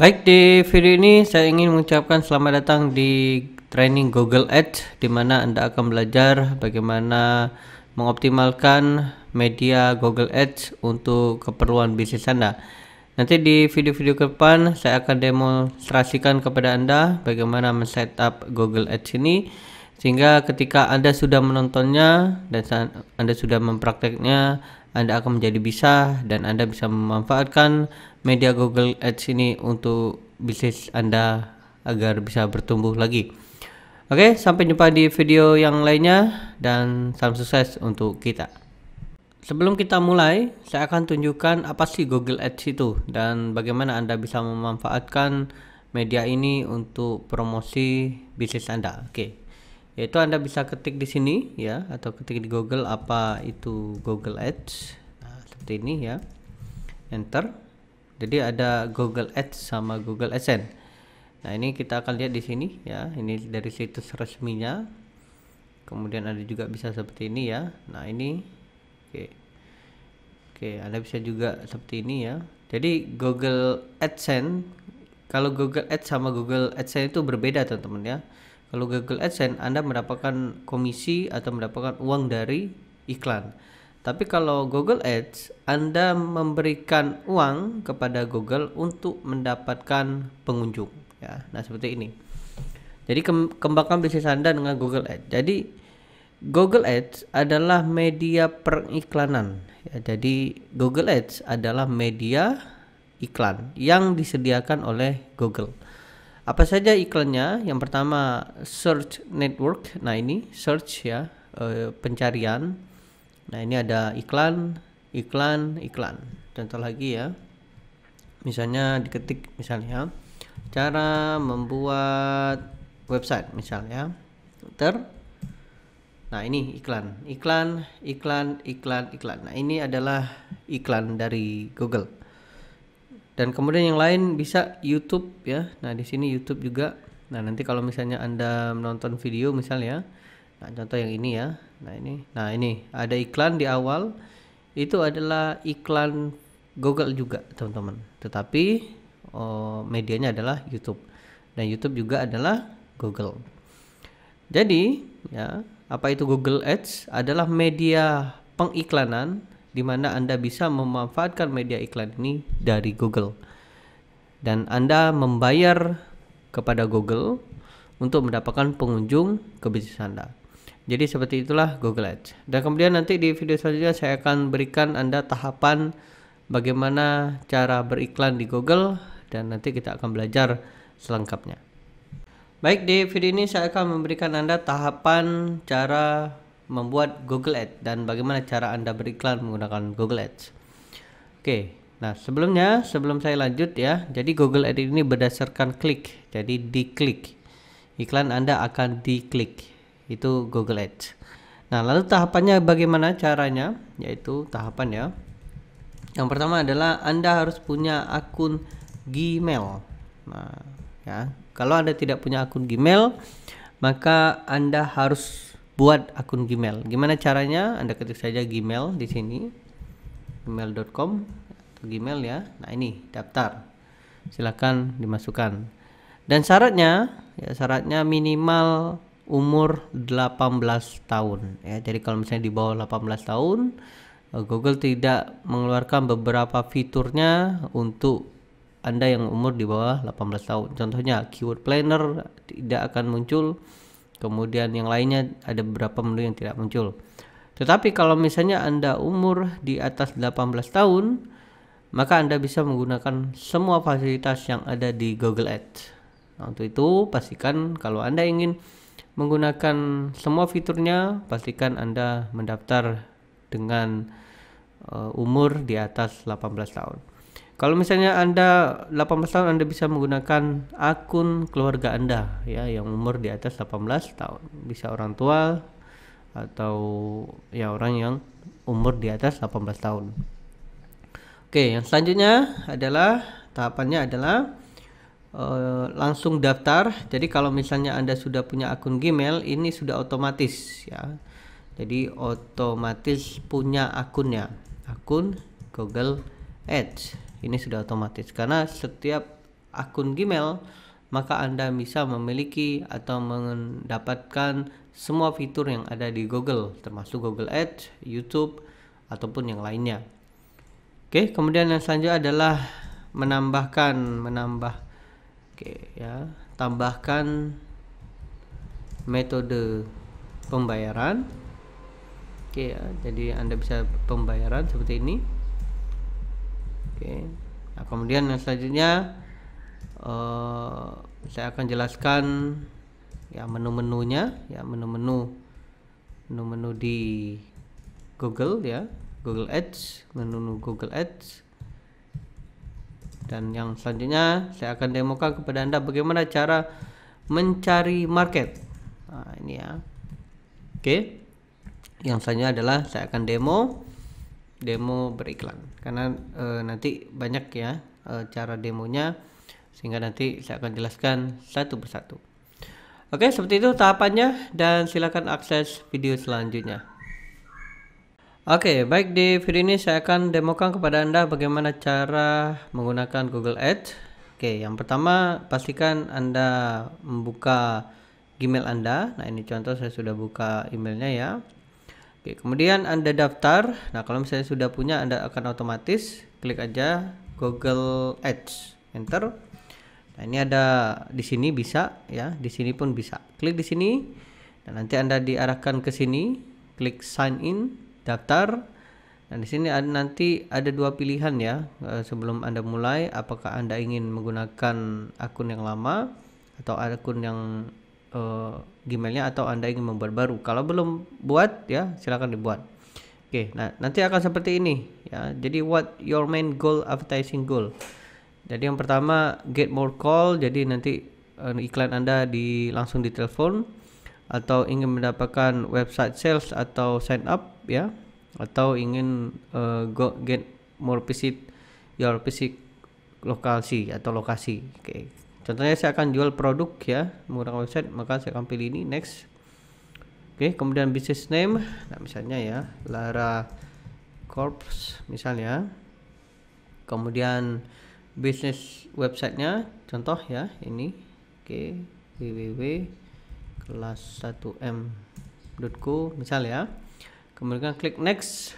Baik, di video ini saya ingin mengucapkan selamat datang di training Google Ads, di mana Anda akan belajar bagaimana mengoptimalkan media Google Ads untuk keperluan bisnis Anda. Nanti di video-video ke depan saya akan demonstrasikan kepada Anda bagaimana men-setup Google Ads ini, sehingga ketika Anda sudah menontonnya dan Anda sudah memprakteknya, Anda akan menjadi bisa dan Anda bisa memanfaatkan media Google Ads ini untuk bisnis Anda agar bisa bertumbuh lagi. Oke, sampai jumpa di video yang lainnya dan salam sukses untuk kita. Sebelum kita mulai, saya akan tunjukkan apa sih Google Ads itu dan bagaimana Anda bisa memanfaatkan media ini untuk promosi bisnis Anda. Oke. Yaitu Anda bisa ketik di sini ya, atau ketik di Google apa itu Google Ads. Nah, seperti ini ya. Enter. Jadi ada Google Ads sama Google AdSense. Nah, ini kita akan lihat di sini ya. Ini dari situs resminya. Kemudian ada juga bisa seperti ini ya. Nah, ini Oke, Anda bisa juga seperti ini ya. Jadi Google AdSense, kalau Google Ads sama Google AdSense itu berbeda teman-teman ya. Kalau Google AdSense Anda mendapatkan komisi atau mendapatkan uang dari iklan. Tapi kalau Google Ads, Anda memberikan uang kepada Google untuk mendapatkan pengunjung ya. Nah, seperti ini. Jadi kembangkan bisnis Anda dengan Google Ads. Jadi Google Ads adalah media periklanan ya. Jadi Google Ads adalah media iklan yang disediakan oleh Google. Apa saja iklannya? Yang pertama search network. Nah, ini search ya, pencarian. Nah, ini ada iklan. Contoh lagi ya. Misalnya diketik misalnya cara membuat website misalnya. Nah, ini iklan. Nah, ini adalah iklan dari Google. Dan kemudian yang lain bisa YouTube ya. Nah, di sini YouTube juga. Nah, nanti kalau misalnya Anda menonton video misalnya, nah contoh yang ini ya. Nah, ini ada iklan di awal. Itu adalah iklan Google juga, teman-teman. Tetapi medianya adalah YouTube. Dan YouTube juga adalah Google. Jadi, ya, apa itu Google Ads? Adalah media pengiklanan di mana Anda bisa memanfaatkan media iklan ini dari Google. Dan Anda membayar kepada Google untuk mendapatkan pengunjung ke bisnis Anda. Jadi seperti itulah Google Ads. Dan kemudian nanti di video selanjutnya saya akan berikan Anda tahapan bagaimana cara beriklan di Google dan nanti kita akan belajar selengkapnya. Baik, di video ini saya akan memberikan Anda tahapan cara membuat Google Ads dan bagaimana cara Anda beriklan menggunakan Google Ads. Oke, nah sebelum saya lanjut ya, jadi Google Ads ini berdasarkan klik, jadi diklik. Iklan Anda akan diklik. Itu Google Ads. Nah, lalu tahapannya bagaimana caranya? Yaitu tahapan ya. Yang pertama adalah Anda harus punya akun Gmail. Nah, ya, kalau Anda tidak punya akun Gmail, maka Anda harus buat akun Gmail. Gimana caranya? Anda ketik saja Gmail di sini, gmail.com atau Gmail ya. Nah, ini daftar. Silakan dimasukkan. Dan syaratnya minimal umur 18 tahun ya. Jadi kalau misalnya di bawah 18 tahun, Google tidak mengeluarkan beberapa fiturnya untuk Anda yang umur di bawah 18 tahun. Contohnya keyword planner tidak akan muncul. Kemudian yang lainnya ada beberapa menu yang tidak muncul. Tetapi kalau misalnya Anda umur di atas 18 tahun, maka Anda bisa menggunakan semua fasilitas yang ada di Google Ads. Nah, untuk itu pastikan kalau Anda ingin menggunakan semua fiturnya, pastikan Anda mendaftar dengan umur di atas 18 tahun. Kalau misalnya Anda 18 tahun, Anda bisa menggunakan akun keluarga Anda ya yang umur di atas 18 tahun. Bisa orang tua atau ya orang yang umur di atas 18 tahun. Oke, yang selanjutnya adalah tahapannya adalah langsung daftar. Jadi kalau misalnya Anda sudah punya akun Gmail, ini sudah otomatis ya. Jadi otomatis punya akun Google Ads. Ini sudah otomatis karena setiap akun Gmail, maka Anda bisa memiliki atau mendapatkan semua fitur yang ada di Google, termasuk Google Ads, YouTube, ataupun yang lainnya. Oke, kemudian yang selanjutnya adalah tambahkan metode pembayaran. Oke ya, jadi Anda bisa pembayaran seperti ini. Oke. Nah, kemudian yang selanjutnya saya akan jelaskan ya menu-menunya, ya menu-menu di Google ya, Google Ads, menu Google Ads. Dan yang selanjutnya saya akan demokan kepada Anda bagaimana cara mencari market. Nah, ini ya. Oke. Yang selanjutnya adalah saya akan demo beriklan, karena nanti banyak ya cara demonya, sehingga nanti saya akan jelaskan satu persatu. Oke, seperti itu tahapannya, dan silakan akses video selanjutnya. Oke, baik, di video ini saya akan demokan kepada Anda bagaimana cara menggunakan Google Ads. Oke, yang pertama pastikan Anda membuka Gmail Anda. Nah, ini contoh saya sudah buka emailnya ya. Oke, kemudian Anda daftar. Nah, kalau misalnya sudah punya, Anda akan otomatis klik aja Google Ads, enter. Nah, ini ada di sini bisa ya, di sini pun bisa. Klik di sini dan nanti Anda diarahkan ke sini, klik sign in, daftar. Dan di sini nanti ada dua pilihan ya. Sebelum Anda mulai, apakah Anda ingin menggunakan akun yang lama atau akun yang Gmailnya, atau Anda ingin membuat baru. Kalau belum buat ya, silakan dibuat. Oke, nah nanti akan seperti ini ya. Jadi what your main goal, advertising goal. Jadi yang pertama get more call, jadi nanti iklan Anda langsung ditelepon, atau ingin mendapatkan website sales atau sign up ya, atau ingin get more visit your visit lokasi atau lokasi. Oke. Contohnya saya akan jual produk ya, menggunakan website, maka saya akan pilih ini, next. Oke, kemudian business name, nah misalnya ya Lara Corps misalnya. Kemudian bisnis websitenya, contoh ya ini, oke, www.kelas1m.co misal ya. Kemudian klik next.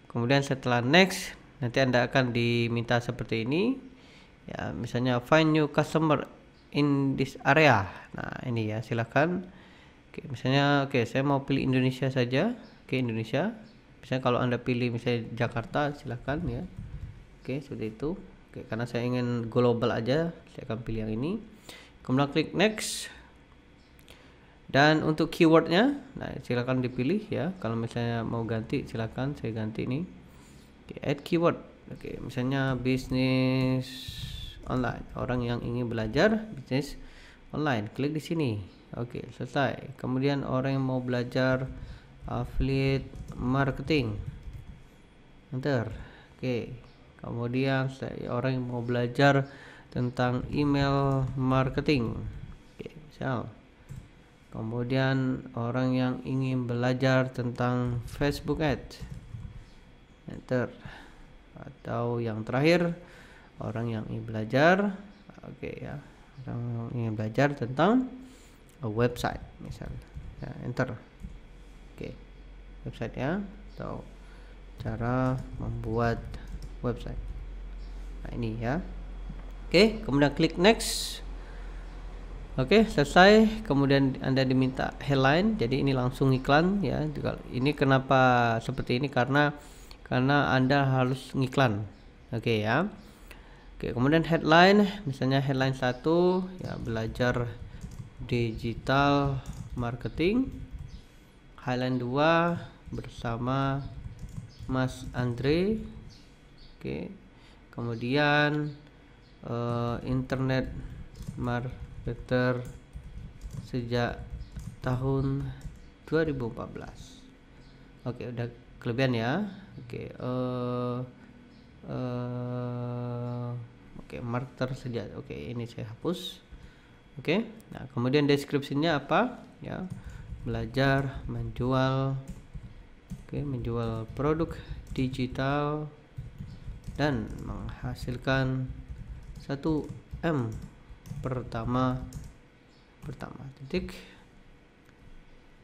Kemudian setelah next, nanti Anda akan diminta seperti ini ya, misalnya find new customer in this area. Nah, ini ya, silakan. Oke, misalnya saya mau pilih Indonesia saja. Oke, Indonesia. Misalnya kalau Anda pilih misalnya Jakarta, silakan ya. Oke, seperti itu. Oke, karena saya ingin global aja, saya akan pilih yang ini. Kemudian klik next. Dan untuk keywordnya, nah silakan dipilih ya. Kalau misalnya mau ganti, silakan saya ganti ini. Oke, add keyword. Oke, misalnya bisnis online, orang yang ingin belajar bisnis online, klik di sini. Oke, selesai. Kemudian orang yang mau belajar affiliate marketing, enter. Oke, kemudian orang yang mau belajar tentang email marketing. Oke, misal. Kemudian orang yang ingin belajar tentang Facebook Ads, enter. Atau yang terakhir, orang yang ingin belajar, oke ya, orang yang ingin belajar tentang website misalnya, ya, enter. Oke, website ya, atau cara membuat website. Nah ini ya. Oke, kemudian klik next. Oke, selesai. Kemudian Anda diminta headline, jadi ini langsung iklan ya. Ini kenapa seperti ini, karena Anda harus ngiklan. Oke ya. Oke, kemudian headline, misalnya headline 1 ya, belajar digital marketing. Headline 2 bersama Mas Andre. Oke. Kemudian internet marketer sejak tahun 2014. Oke, udah kelebihan ya. Oke, marketer sejak. Oke, ini saya hapus. Oke, nah kemudian deskripsinya apa ya, belajar menjual, menjual produk digital dan menghasilkan 1M pertama titik.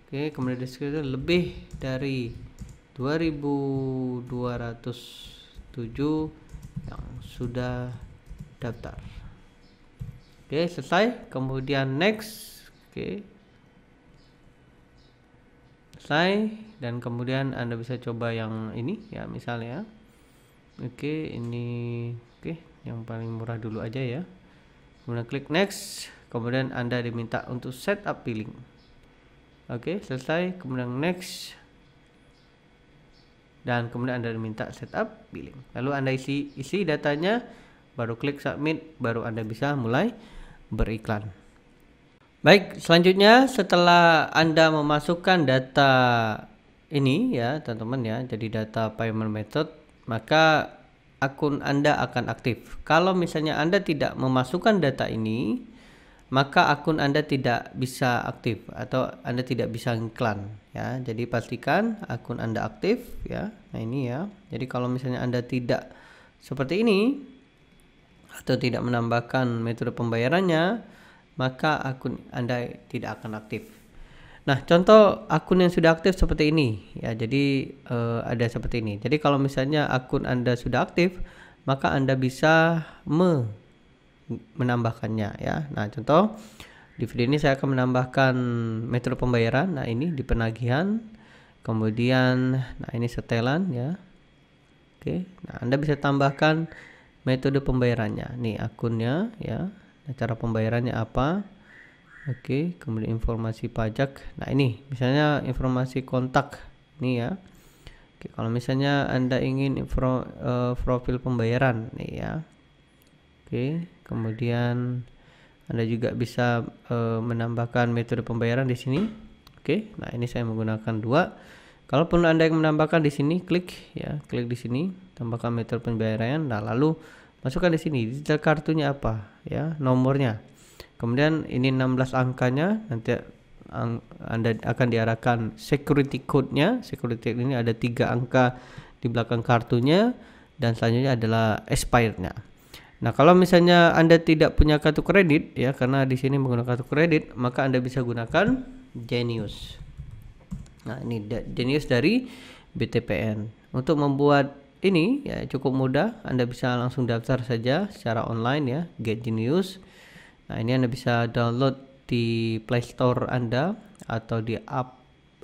Oke, kemudian deskripsi lebih dari 2207 yang sudah daftar. Oke, selesai. Kemudian next. Oke, selesai. Dan kemudian Anda bisa coba yang ini ya, misalnya. Oke, ini oke, yang paling murah dulu aja ya. Kemudian klik next. Kemudian Anda diminta untuk setup billing. Oke, selesai. Kemudian next. Dan kemudian Anda diminta setup billing. Lalu Anda isi datanya, baru klik submit, baru Anda bisa mulai beriklan. Baik, selanjutnya setelah Anda memasukkan data ini ya teman-teman ya, jadi data payment method, maka akun Anda akan aktif. Kalau misalnya Anda tidak memasukkan data ini, maka akun Anda tidak bisa aktif atau Anda tidak bisa iklan ya. Jadi pastikan akun Anda aktif ya. Nah, ini ya. Jadi kalau misalnya Anda tidak seperti ini atau tidak menambahkan metode pembayarannya, maka akun Anda tidak akan aktif. Nah, contoh akun yang sudah aktif seperti ini ya. Jadi ada seperti ini. Jadi kalau misalnya akun Anda sudah aktif, maka Anda bisa menambahkannya ya. Nah, contoh di video ini saya akan menambahkan metode pembayaran. Nah, ini di penagihan, kemudian nah ini setelan ya. Oke, nah Anda bisa tambahkan metode pembayarannya. Nih akunnya ya. Nah, cara pembayarannya apa? Oke, kemudian informasi pajak. Nah, ini misalnya informasi kontak nih ya. Oke, kalau misalnya Anda ingin profil pembayaran nih ya. Oke, kemudian Anda juga bisa menambahkan metode pembayaran di sini. Oke, nah ini saya menggunakan 2. Kalaupun Anda yang menambahkan di sini, klik di sini, tambahkan metode pembayaran. Nah, lalu masukkan di sini detail kartunya apa ya, nomornya. Kemudian ini 16 angkanya, nanti Anda akan diarahkan security code-nya. Security code ini ada 3 angka di belakang kartunya dan selanjutnya adalah expired-nya. Nah, kalau misalnya Anda tidak punya kartu kredit ya, karena di sini menggunakan kartu kredit, maka Anda bisa gunakan Genius. Nah, ini Genius dari BTPN. Untuk membuat ini ya cukup mudah. Anda bisa langsung daftar saja secara online ya, Get Genius. Nah, ini Anda bisa download di Play Store Anda atau di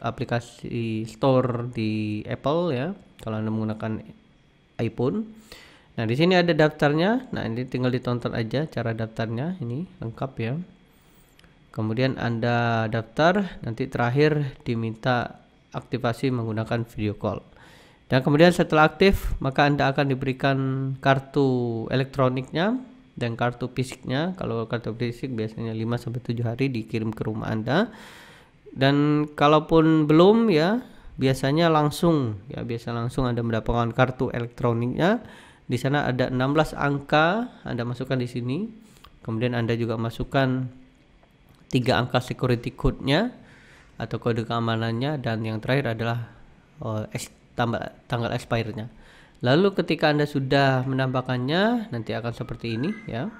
aplikasi Store di Apple ya, kalau Anda menggunakan iPhone. Nah, di sini ada daftarnya. Nah, ini tinggal ditonton aja cara daftarnya, ini lengkap ya. Kemudian Anda daftar, nanti terakhir diminta aktivasi menggunakan video call. Dan kemudian setelah aktif, maka Anda akan diberikan kartu elektroniknya dan kartu fisiknya. Kalau kartu fisik biasanya 5-7 hari dikirim ke rumah Anda. Dan kalaupun belum ya, biasa langsung Anda mendapatkan kartu elektroniknya. Di sana ada 16 angka, Anda masukkan di sini. Kemudian Anda juga masukkan 3 angka security code-nya atau kode keamanannya, dan yang terakhir adalah tanggal expirednya. Lalu ketika Anda sudah menambahkannya, nanti akan seperti ini ya.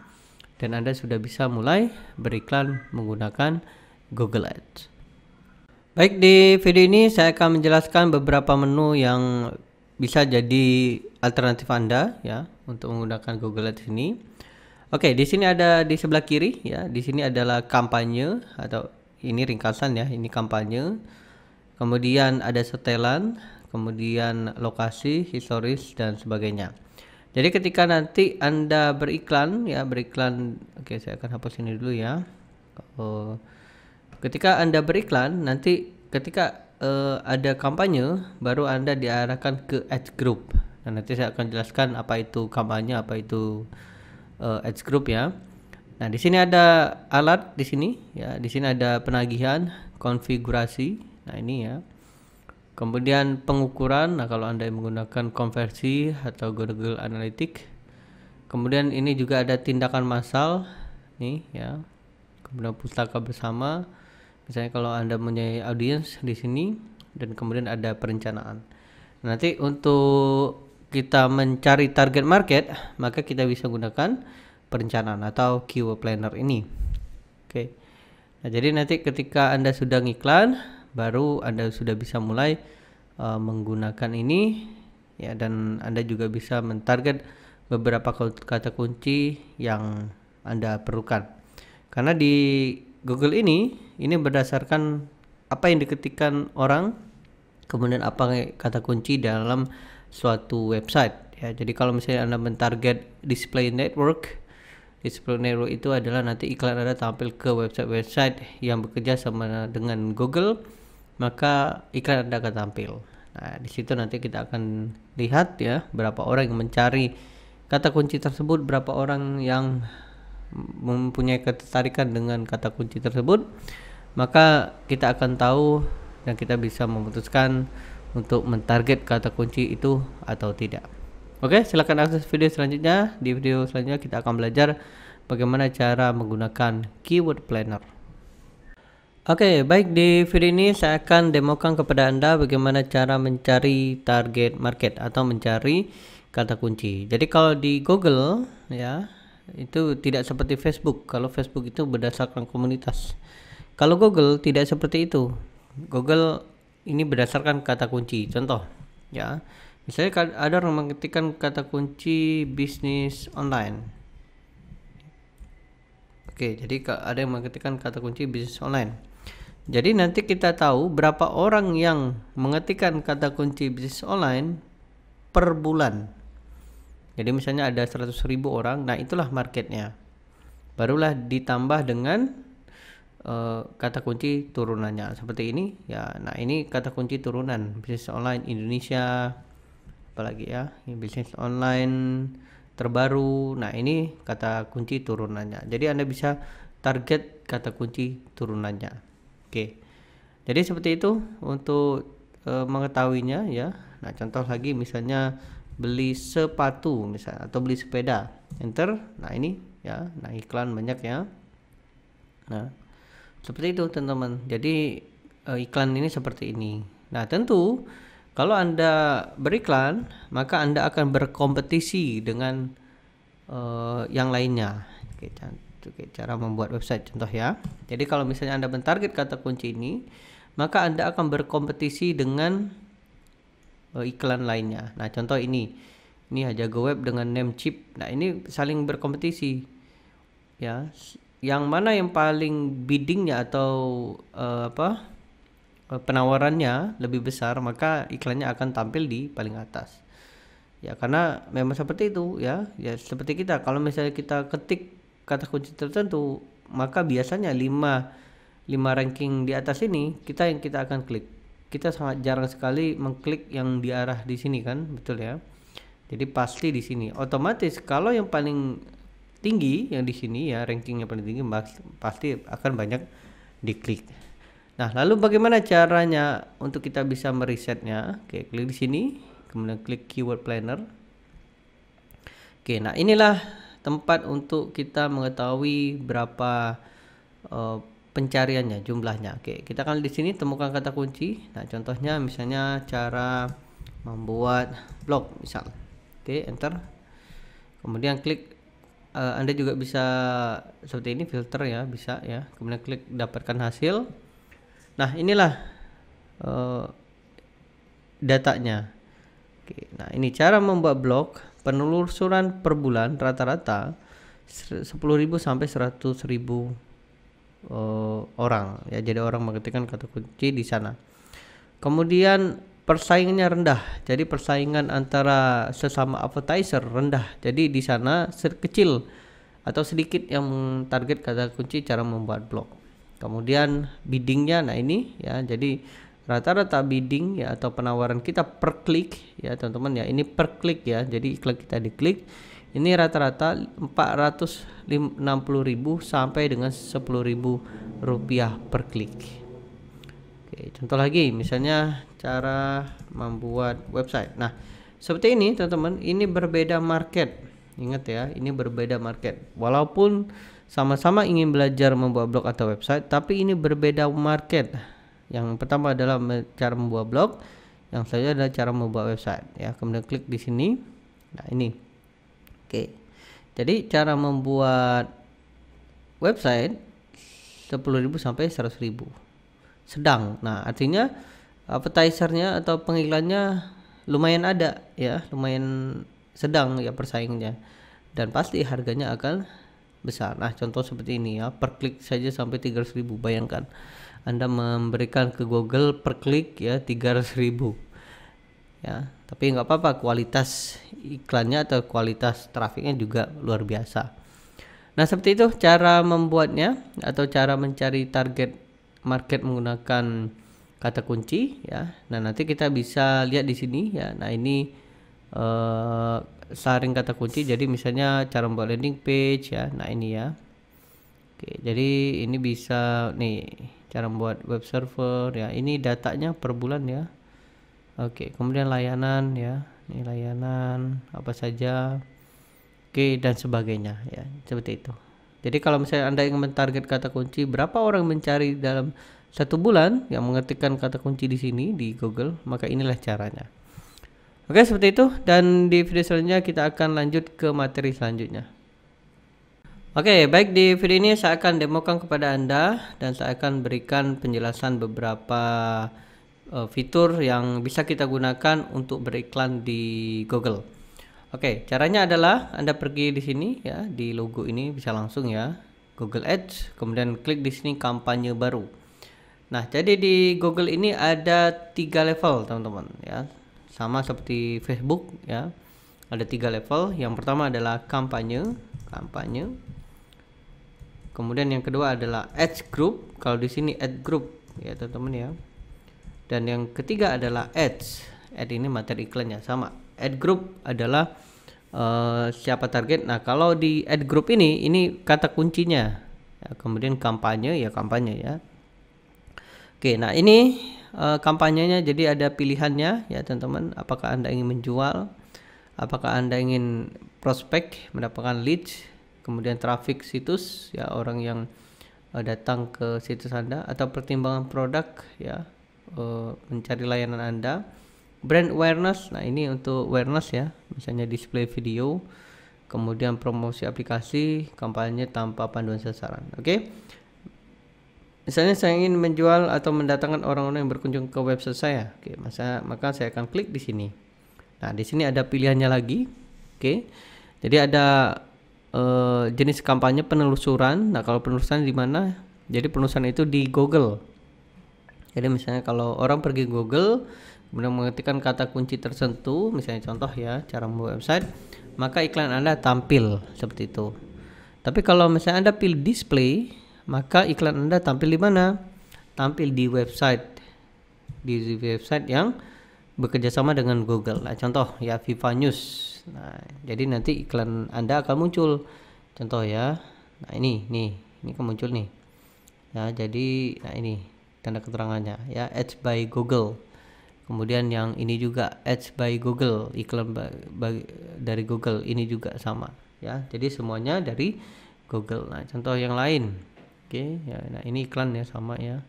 Dan Anda sudah bisa mulai beriklan menggunakan Google Ads. Baik, di video ini saya akan menjelaskan beberapa menu yang bisa jadi alternatif Anda ya untuk menggunakan Google Ads ini. Oke, di sini ada di sebelah kiri ya. Di sini adalah kampanye, atau ini ringkasan ya, ini kampanye. Kemudian ada setelan, kemudian lokasi, historis dan sebagainya. Jadi ketika nanti Anda beriklan, oke, saya akan hapus ini dulu ya. Ketika Anda beriklan, nanti ketika ada kampanye, baru Anda diarahkan ke ads group. Dan nanti saya akan jelaskan apa itu kampanye, apa itu ads group ya. Nah, di sini ada alat di sini ya. Di sini ada penagihan, konfigurasi. Nah, ini ya. Kemudian pengukuran. Nah, kalau Anda menggunakan konversi atau Google Analytics. Kemudian ini juga ada tindakan massal nih ya. Kemudian pustaka bersama. Misalnya kalau Anda punya audiens di sini, dan kemudian ada perencanaan. Nanti untuk kita mencari target market, maka kita bisa gunakan perencanaan atau keyword planner ini. Oke. Nah, jadi nanti ketika Anda sudah ngiklan, baru Anda sudah bisa mulai menggunakan ini ya, dan Anda juga bisa mentarget beberapa kata kunci yang Anda perlukan. Karena di Google ini berdasarkan apa yang diketikkan orang, kemudian apa kata kunci dalam suatu website ya. Jadi kalau misalnya Anda mentarget display network itu adalah nanti iklan Anda tampil ke website-website yang bekerja sama dengan Google, maka iklan Anda akan tampil. Nah, di situ nanti kita akan lihat ya berapa orang yang mencari kata kunci tersebut, berapa orang yang mempunyai ketertarikan dengan kata kunci tersebut, maka kita akan tahu dan kita bisa memutuskan untuk mentarget kata kunci itu atau tidak. Oke, silakan akses video selanjutnya. Di video selanjutnya kita akan belajar bagaimana cara menggunakan keyword planner. Oke, baik, di video ini saya akan demokan kepada Anda bagaimana cara mencari target market atau mencari kata kunci. Jadi kalau di Google ya, itu tidak seperti Facebook. Kalau Facebook itu berdasarkan komunitas. Kalau Google tidak seperti itu. Google ini berdasarkan kata kunci. Contoh ya, misalnya ada orang mengetikkan kata kunci bisnis online. Oke, jadi ada yang mengetikkan kata kunci bisnis online. Jadi nanti kita tahu berapa orang yang mengetikkan kata kunci bisnis online per bulan. Jadi misalnya ada 100.000 orang, nah itulah marketnya. Barulah ditambah dengan kata kunci turunannya seperti ini ya. Nah, ini kata kunci turunan bisnis online Indonesia, apalagi ya, ini bisnis online terbaru. Nah, ini kata kunci turunannya. Jadi Anda bisa target kata kunci turunannya. Oke. Jadi seperti itu untuk mengetahuinya ya. Nah, contoh lagi misalnya beli sepatu misalnya atau beli sepeda, enter. Nah, ini ya, nah iklan banyak ya. Nah, seperti itu teman-teman. Jadi iklan ini seperti ini. Nah, tentu kalau Anda beriklan, maka Anda akan berkompetisi dengan yang lainnya. Oke, cara membuat website contoh ya. Jadi kalau misalnya Anda mentarget kata kunci ini, maka Anda akan berkompetisi dengan iklan lainnya. Nah, contoh ini Jago Web dengan Namecheap. Nah, ini saling berkompetisi ya. Yang mana yang paling biddingnya atau penawarannya lebih besar, maka iklannya akan tampil di paling atas ya. Karena memang seperti itu ya. Ya seperti kita, kalau misalnya kita ketik kata kunci tertentu, maka biasanya 5 ranking di atas ini kita akan klik. Kita sangat jarang sekali mengklik yang di arah di sini kan, betul ya. Jadi pasti di sini otomatis kalau yang paling tinggi yang di sini ya, rankingnya paling tinggi, pasti akan banyak diklik. Nah, lalu bagaimana caranya untuk kita bisa merisetnya? Oke, klik di sini, kemudian klik keyword planner. Oke, nah inilah tempat untuk kita mengetahui berapa pencariannya, jumlahnya. Oke, kita akan di sini temukan kata kunci. Nah, contohnya misalnya cara membuat blog misal. Oke, enter. Kemudian klik. Anda juga bisa seperti ini, filter ya, bisa ya. Kemudian klik dapatkan hasil. Nah, inilah datanya. Oke, nah ini cara membuat blog. Penelusuran per bulan rata-rata 10.000 sampai 100.000 orang ya. Jadi orang mengetikkan kata kunci di sana. Kemudian persaingannya rendah. Jadi persaingan antara sesama advertiser rendah. Jadi di sana kecil atau sedikit yang target kata kunci cara membuat blog. Kemudian biddingnya, nah ini ya. Jadi rata-rata bidding ya atau penawaran kita per klik ya teman-teman ya. Ini per klik ya. Jadi iklan kita diklik. Ini rata-rata 460.000 sampai dengan 10.000 rupiah per klik. Oke, contoh lagi misalnya cara membuat website. Nah, seperti ini teman-teman, ini berbeda market. Ingat ya, ini berbeda market. Walaupun sama-sama ingin belajar membuat blog atau website, tapi ini berbeda market. Yang pertama adalah cara membuat blog, yang selanjutnya adalah cara membuat website ya. Kemudian klik di sini. Nah, ini. Oke. Jadi cara membuat website 10.000 sampai 100.000 sedang. Nah, artinya advertisernya atau pengiklannya lumayan ada ya, lumayan sedang ya persaingnya, dan pasti harganya akan besar. Nah, contoh seperti ini ya, per klik saja sampai 300.000. Bayangkan Anda memberikan ke Google per klik ya 300.000 ya, tapi nggak apa-apa, kualitas iklannya atau kualitas trafiknya juga luar biasa. Nah, seperti itu cara membuatnya atau cara mencari target market menggunakan kata kunci ya. Nah, nanti kita bisa lihat di sini ya. Nah, ini saring kata kunci. Jadi misalnya cara membuat landing page ya. Nah, ini ya. Oke, jadi ini bisa nih cara membuat web server ya. Ini datanya per bulan ya. Oke, kemudian layanan ya. Ini layanan apa saja. Oke, dan sebagainya ya, seperti itu. Jadi kalau misalnya Anda ingin mentarget kata kunci, berapa orang mencari dalam 1 bulan yang mengetikkan kata kunci di sini di Google, maka inilah caranya. Oke, seperti itu, dan di video selanjutnya kita akan lanjut ke materi selanjutnya. Oke, baik, di video ini saya akan demokan kepada Anda dan saya akan berikan penjelasan beberapa fitur yang bisa kita gunakan untuk beriklan di Google. Oke, caranya adalah Anda pergi di sini ya, di logo ini bisa langsung ya, Google Ads, kemudian klik di sini kampanye baru. Nah, jadi di Google ini ada 3 level, teman-teman ya. Sama seperti Facebook ya. Ada 3 level. Yang pertama adalah kampanye. Kemudian yang kedua adalah Ads Group. Kalau di sini Ad Group ya, teman-teman ya. Dan yang ketiga adalah Ads. Ad ini materi iklannya sama. Ad group adalah siapa target. Nah, kalau di ad group ini kata kuncinya ya, kemudian kampanye ya, kampanye ya. Oke, nah ini kampanyenya, jadi ada pilihannya ya teman-teman. Apakah Anda ingin menjual, apakah Anda ingin prospek, mendapatkan leads, kemudian traffic situs ya, orang yang datang ke situs Anda, atau pertimbangan produk ya, mencari layanan Anda. Brand awareness, nah ini untuk awareness ya, misalnya display video, kemudian promosi aplikasi, kampanye tanpa panduan sasaran. Oke. Misalnya saya ingin menjual atau mendatangkan orang-orang yang berkunjung ke website saya. Oke, maka saya akan klik di sini. Nah, di sini ada pilihannya lagi. Oke. Jadi ada jenis kampanye penelusuran. Nah, kalau penelusuran di mana? Jadi penelusuran itu di Google. Jadi misalnya kalau orang pergi Google, kemudian mengetikkan kata kunci tertentu, misalnya contoh ya, cara membuat website, maka iklan Anda tampil seperti itu. Tapi kalau misalnya Anda pilih display, maka iklan Anda tampil di mana? Tampil di website yang bekerja sama dengan Google. Nah, contoh ya, Viva News. Nah, jadi nanti iklan Anda akan muncul. Contoh ya. Nah, ini kan muncul nih. Ya, jadi nah ini tanda keterangannya ya, Ads by Google. Kemudian yang ini juga Ads by Google, iklan dari Google, ini juga sama ya. Jadi semuanya dari Google. Nah, contoh yang lain. Oke ya, nah ini iklan ya, sama ya.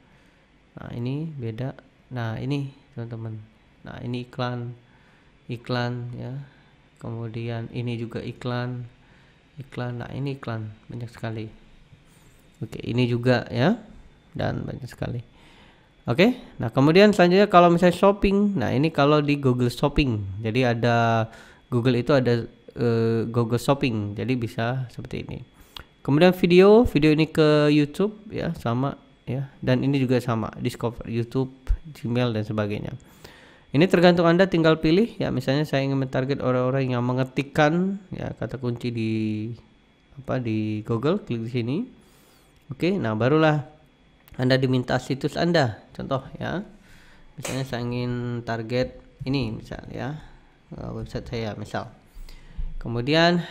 Nah, ini beda. Nah, ini teman-teman. Nah, ini iklan ya. Kemudian ini juga iklan. Nah, ini iklan banyak sekali. Oke, ini juga ya, dan banyak sekali. Oke, nah kemudian selanjutnya kalau misalnya shopping, nah ini kalau di Google Shopping, jadi ada Google itu ada Google Shopping, jadi bisa seperti ini. Kemudian video ini ke YouTube ya, sama ya, dan ini juga sama, Discover, YouTube, Gmail dan sebagainya. Ini tergantung Anda, tinggal pilih ya. Misalnya saya ingin mentarget orang-orang yang mengetikkan ya kata kunci di Google, klik di sini. Oke, nah barulah Anda diminta situs Anda. Contoh ya, misalnya saya ingin target ini misal ya, website saya misal. Kemudian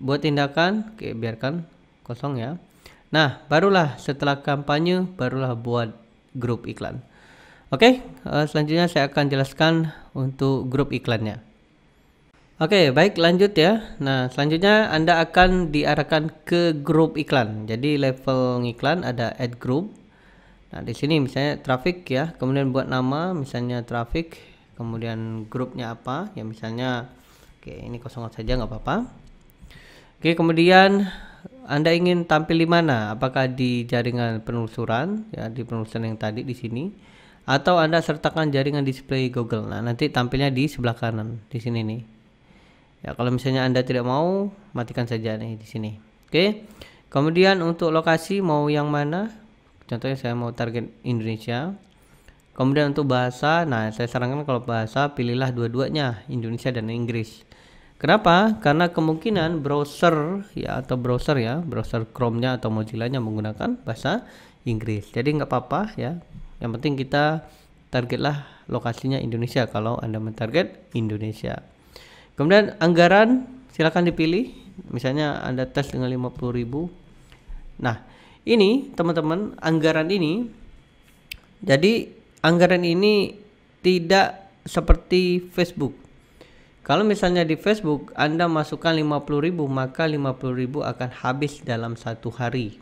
buat tindakan, oke, biarkan kosong ya. Nah, barulah setelah kampanye, barulah buat grup iklan. Oke, selanjutnya saya akan jelaskan untuk grup iklannya. Oke, baik, lanjut ya. Nah, selanjutnya Anda akan diarahkan ke grup iklan. Jadi level iklan ada add group. Nah, di sini misalnya traffic ya, kemudian buat nama misalnya traffic, kemudian grupnya apa? Ya misalnya oke, ini kosong saja nggak apa-apa. Oke, Oke, kemudian Anda ingin tampil di mana? Apakah di jaringan penelusuran, ya di penelusuran yang tadi di sini, atau Anda sertakan jaringan display Google. Nah, nanti tampilnya di sebelah kanan di sini nih. Ya, kalau misalnya Anda tidak mau, matikan saja nih di sini. Oke. Kemudian untuk lokasi mau yang mana? Contohnya saya mau target Indonesia. Kemudian untuk bahasa, nah saya sarankan kalau bahasa pilihlah dua-duanya, Indonesia dan Inggris. Kenapa? Karena kemungkinan browser ya atau browser Chrome-nya atau Mozilla-nya menggunakan bahasa Inggris. Jadi nggak apa-apa ya. Yang penting kita targetlah lokasinya Indonesia kalau Anda mentarget Indonesia. Kemudian anggaran silakan dipilih. Misalnya Anda tes dengan 50.000. Nah, ini teman-teman anggaran ini. Jadi anggaran ini tidak seperti Facebook. Kalau misalnya di Facebook Anda masukkan 50.000, maka 50.000 akan habis dalam satu hari.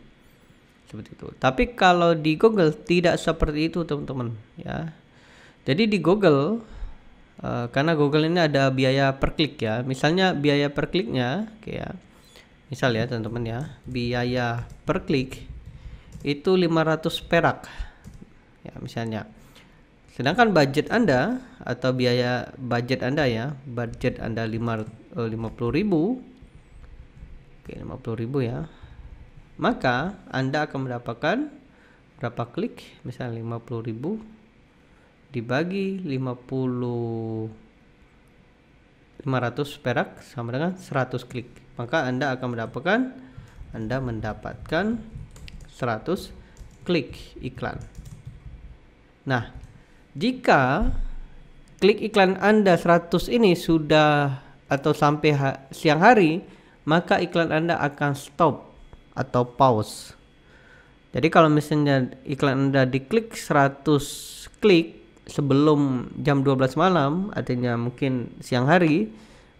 Seperti itu. Tapi kalau di Google tidak seperti itu, teman-teman, ya. Jadi di Google karena Google ini ada biaya per klik ya. Misalnya biaya per kliknya kayak misal ya, teman-teman ya, biaya per klik itu 500 perak. Ya, misalnya. Sedangkan budget Anda atau biaya budget Anda ya, budget Anda 50.000, oke 50.000 ya, maka Anda akan mendapatkan berapa klik? Misalnya 50.000 dibagi 500 perak sama dengan 100 klik, maka Anda akan mendapatkan 100 klik iklan. Nah, jika klik iklan Anda 100 ini sudah atau sampai siang hari, maka iklan Anda akan stop atau pause. Jadi kalau misalnya iklan Anda diklik 100 klik sebelum jam 12 malam, artinya mungkin siang hari,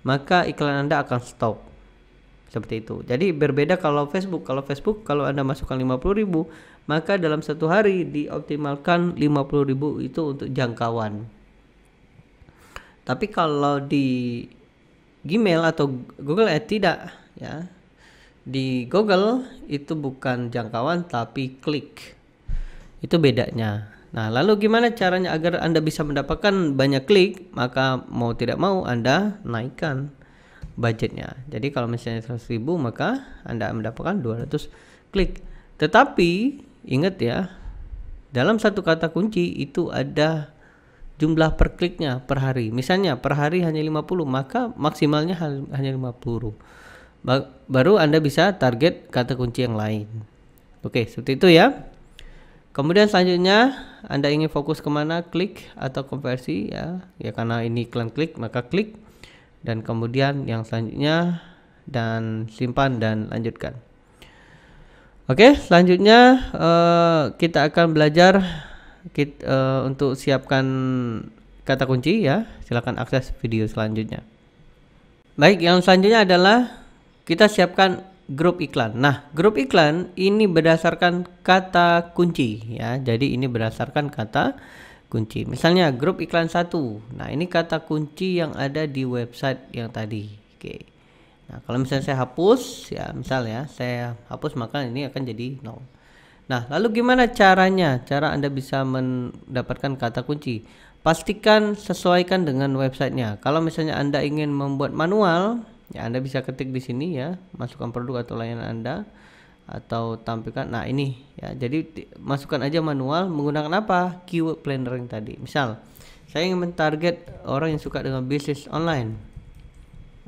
maka iklan Anda akan stop. Seperti itu. Jadi berbeda kalau Facebook. Kalau Anda masukkan 50.000, maka dalam satu hari dioptimalkan 50.000 itu untuk jangkauan. Tapi kalau di Gmail atau Google Ads tidak ya. Di Google itu bukan jangkauan tapi klik. Itu bedanya. Nah, lalu gimana caranya agar Anda bisa mendapatkan banyak klik? Maka mau tidak mau Anda naikkan budgetnya. Jadi kalau misalnya 100.000, maka Anda mendapatkan 200 klik. Tetapi ingat ya, dalam satu kata kunci itu ada jumlah per kliknya per hari. Misalnya per hari hanya 50, maka maksimalnya hanya 50. Baru Anda bisa target kata kunci yang lain. Oke, seperti itu ya. Kemudian selanjutnya Anda ingin fokus kemana? Klik atau konversi ya. Ya karena ini iklan klik, maka klik. Dan kemudian yang selanjutnya dan simpan dan lanjutkan. Oke, selanjutnya kita akan belajar untuk siapkan kata kunci ya. Silakan akses video selanjutnya. Baik, yang selanjutnya adalah kita siapkan grup iklan. Nah, grup iklan ini berdasarkan kata kunci ya. Jadi ini berdasarkan kata kunci. Misalnya grup iklan 1. Nah, ini kata kunci yang ada di website yang tadi. Oke. Nah, kalau misalnya saya hapus ya, misal ya, saya hapus maka ini akan jadi 0. Nah, lalu gimana caranya? Cara Anda bisa mendapatkan kata kunci. Pastikan sesuaikan dengan websitenya. Kalau misalnya Anda ingin membuat manual, ya Anda bisa ketik di sini ya, masukkan produk atau layanan Anda atau tampilkan. Nah, ini ya, jadi masukkan aja manual menggunakan apa? Keyword planner yang tadi. Misal saya ingin mentarget orang yang suka dengan bisnis online,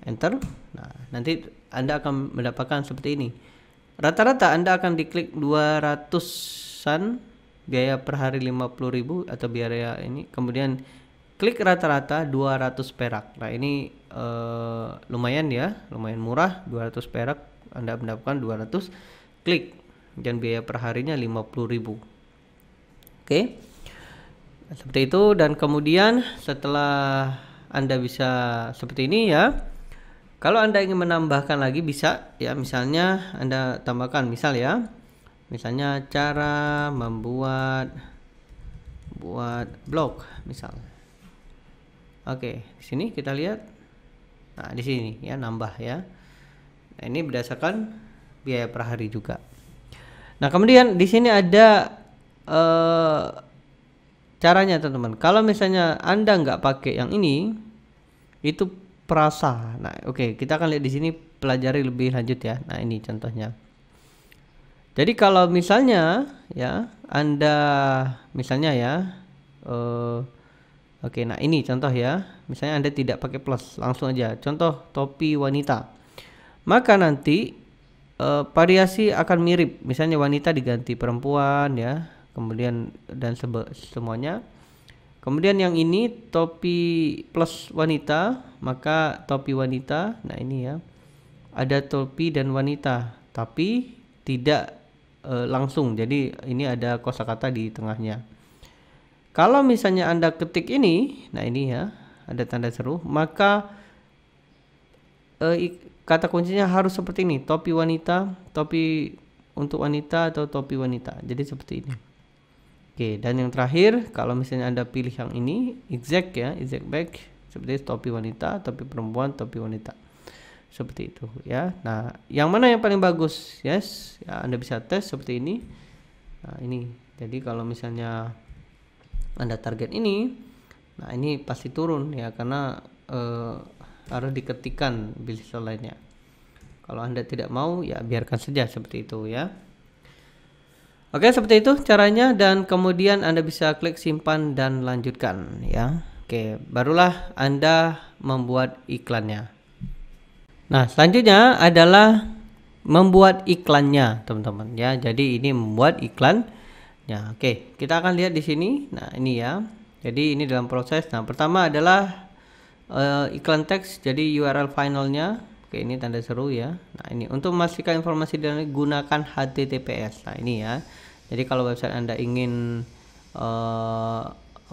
enter. Nah, nanti Anda akan mendapatkan seperti ini. Rata-rata Anda akan diklik 200-an, biaya per hari 50.000 atau biaya ini, kemudian klik rata-rata 200 perak. Nah, ini lumayan ya, lumayan murah, 200 perak Anda mendapatkan 200 klik dan biaya per harinya 50.000. Oke. Seperti itu. Dan kemudian setelah Anda bisa seperti ini ya, kalau Anda ingin menambahkan lagi bisa ya, misalnya Anda tambahkan misal ya, misalnya cara membuat blog misal. Oke, di sini kita lihat. Nah, di sini ya nambah ya. Nah, ini berdasarkan biaya per hari juga. Nah, kemudian di sini ada caranya teman-teman. Kalau misalnya Anda nggak pakai yang ini, itu perasa. Nah, oke, kita akan lihat di sini, pelajari lebih lanjut ya. Nah, ini contohnya. Jadi kalau misalnya ya Anda misalnya ya oke, nah ini contoh ya. Misalnya Anda tidak pakai plus, langsung aja. Contoh topi wanita. Maka nanti variasi akan mirip. Misalnya wanita diganti perempuan ya. Kemudian dan semuanya. Kemudian yang ini topi plus wanita, maka topi wanita. Nah, ini ya. Ada topi dan wanita, tapi tidak langsung. Jadi ini ada kosakata di tengahnya. Kalau misalnya Anda ketik ini, nah ini ya, ada tanda seru, maka kata kuncinya harus seperti ini, topi wanita, topi untuk wanita atau topi wanita. Jadi seperti ini. Oke, dan yang terakhir, kalau misalnya Anda pilih yang ini, exact ya, exact back, seperti topi wanita, topi perempuan, topi wanita. Seperti itu ya. Nah, yang mana yang paling bagus? Yes, ya, Anda bisa tes seperti ini. Nah, ini. Jadi kalau misalnya Anda target ini, nah ini pasti turun ya, karena harus diketikkan business lainnya. Kalau Anda tidak mau, ya biarkan saja seperti itu ya. Oke, seperti itu caranya, dan kemudian Anda bisa klik simpan dan lanjutkan ya. Oke, barulah Anda membuat iklannya. Nah, selanjutnya adalah membuat iklannya, teman-teman ya. Jadi ini membuat iklan. Ya, oke. Kita akan lihat di sini. Nah, ini ya. Jadi ini dalam proses. Nah, pertama adalah iklan teks. Jadi URL finalnya. Oke, ini tanda seru ya. Nah, ini untuk memastikan informasi dan gunakan HTTPS. Nah, ini ya. Jadi kalau website Anda ingin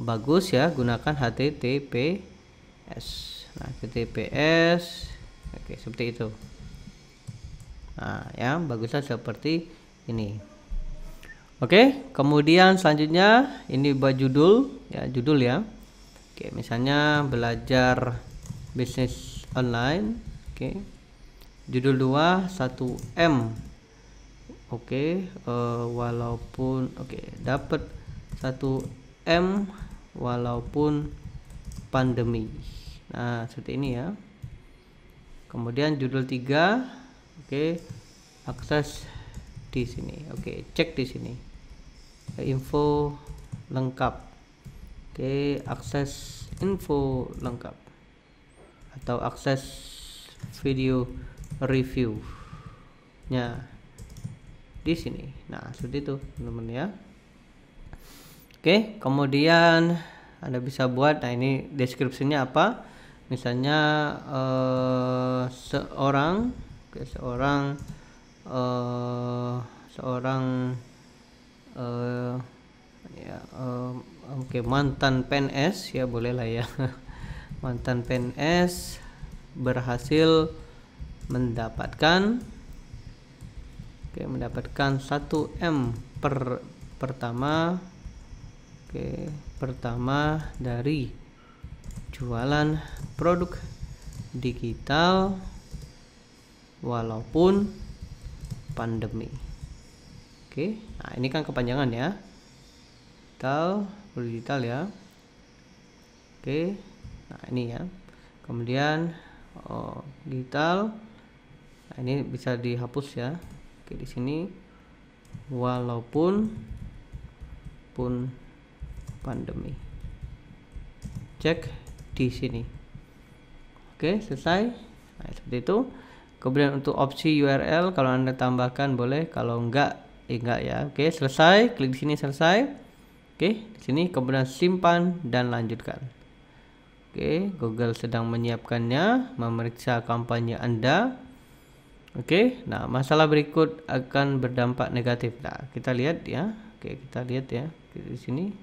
bagus ya, gunakan HTTPS. Nah, HTTPS. Oke, seperti itu. Nah, ya, bagusnya seperti ini. Oke, kemudian selanjutnya ini buat judul ya, judul ya. Oke, misalnya belajar bisnis online. Oke. Judul 2 1M. Oke, walaupun dapat 1M walaupun pandemi. Nah, seperti ini ya. Kemudian judul 3, oke, akses di sini. Oke, cek di sini. Info lengkap. Oke, akses info lengkap. Atau akses video review-nya di sini. Nah, seperti itu, teman-teman ya. Oke, kemudian Anda bisa buat, nah ini deskripsinya apa? Misalnya seorang mantan PNS ya, boleh lah ya. Mantan PNS berhasil mendapatkan 1M pertama dari jualan produk digital walaupun pandemi. Oke, nah ini kan kepanjangan ya, digital ya. Oke, nah ini ya. Kemudian digital, nah ini bisa dihapus ya. Oke, di sini walaupun pandemi, cek di sini. Oke, selesai. Nah, seperti itu. Kemudian untuk opsi URL, kalau Anda tambahkan boleh, kalau enggak ya. Oke, selesai. Klik di sini selesai. Oke, di sini kemudian simpan dan lanjutkan. Oke, Google sedang menyiapkannya, memeriksa kampanye Anda. Oke, nah masalah berikut akan berdampak negatif. Nah, kita lihat ya. Oke, kita lihat ya di sini.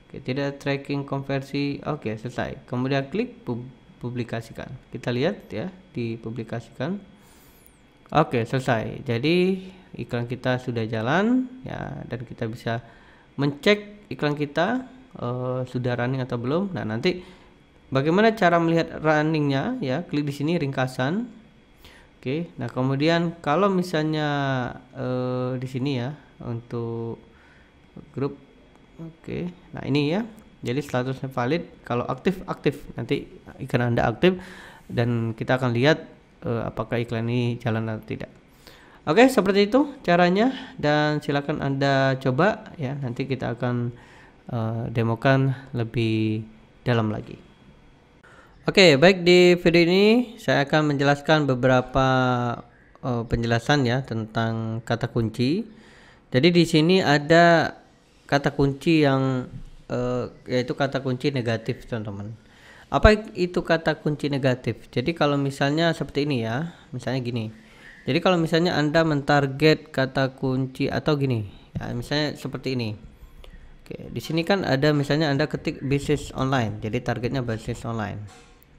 Oke, tidak tracking konversi. Oke, selesai. Kemudian klik publikasikan. Kita lihat ya, dipublikasikan. Oke, selesai. Jadi iklan kita sudah jalan ya, dan kita bisa mencek iklan kita sudah running atau belum. Nah, nanti bagaimana cara melihat runningnya ya? Klik di sini ringkasan. Oke, nah kemudian kalau misalnya di sini ya untuk grup, oke, nah ini ya, jadi statusnya valid. Kalau aktif aktif, nanti iklan Anda aktif dan kita akan lihat apakah iklan ini jalan atau tidak. Oke, seperti itu caranya dan silakan Anda coba ya. Nanti kita akan demokan lebih dalam lagi. Oke, baik, di video ini saya akan menjelaskan beberapa penjelasan ya tentang kata kunci. Jadi di sini ada kata kunci yang yaitu kata kunci negatif, teman-teman. Apa itu kata kunci negatif? Jadi kalau misalnya seperti ini ya, misalnya gini. Jadi kalau misalnya Anda mentarget kata kunci atau gini, ya, misalnya seperti ini. Oke, di sini kan ada misalnya Anda ketik bisnis online, jadi targetnya bisnis online.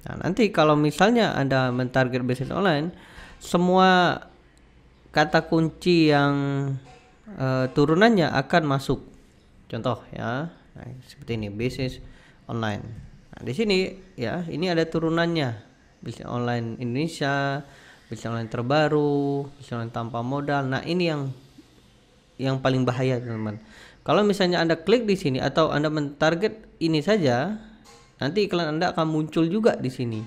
Nah, nanti kalau misalnya Anda mentarget bisnis online, semua kata kunci yang turunannya akan masuk. Contoh ya, nah, seperti ini bisnis online. Nah, di sini ya, ini ada turunannya. Bisnis online Indonesia, bisnis online terbaru, bisnis online tanpa modal. Nah, ini yang paling bahaya, teman-teman. Kalau misalnya Anda klik di sini atau Anda mentarget ini saja, nanti iklan Anda akan muncul juga di sini.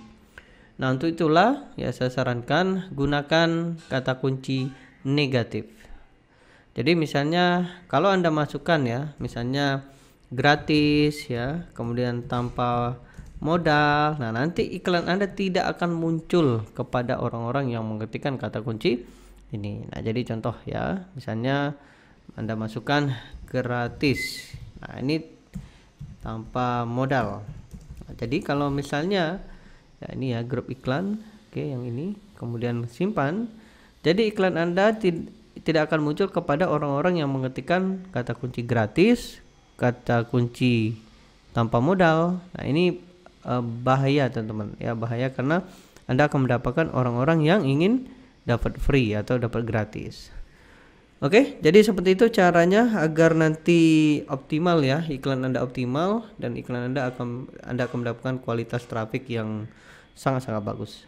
Nah, untuk itulah ya saya sarankan gunakan kata kunci negatif. Jadi misalnya kalau Anda masukkan ya, misalnya gratis ya, kemudian tanpa modal. Nah, nanti iklan Anda tidak akan muncul kepada orang-orang yang mengetikkan kata kunci ini. Nah, jadi contoh ya, misalnya Anda masukkan gratis. Nah, ini tanpa modal. Jadi kalau misalnya ya ini ya grup iklan, oke, yang ini kemudian simpan, jadi iklan Anda tidak akan muncul kepada orang-orang yang mengetikkan kata kunci gratis, kata kunci tanpa modal. Nah, ini bahaya, teman-teman ya, bahaya karena Anda akan mendapatkan orang-orang yang ingin dapat free atau dapat gratis. Oke, jadi seperti itu caranya agar nanti optimal ya, iklan Anda optimal dan iklan Anda akan mendapatkan kualitas traffic yang sangat-sangat bagus.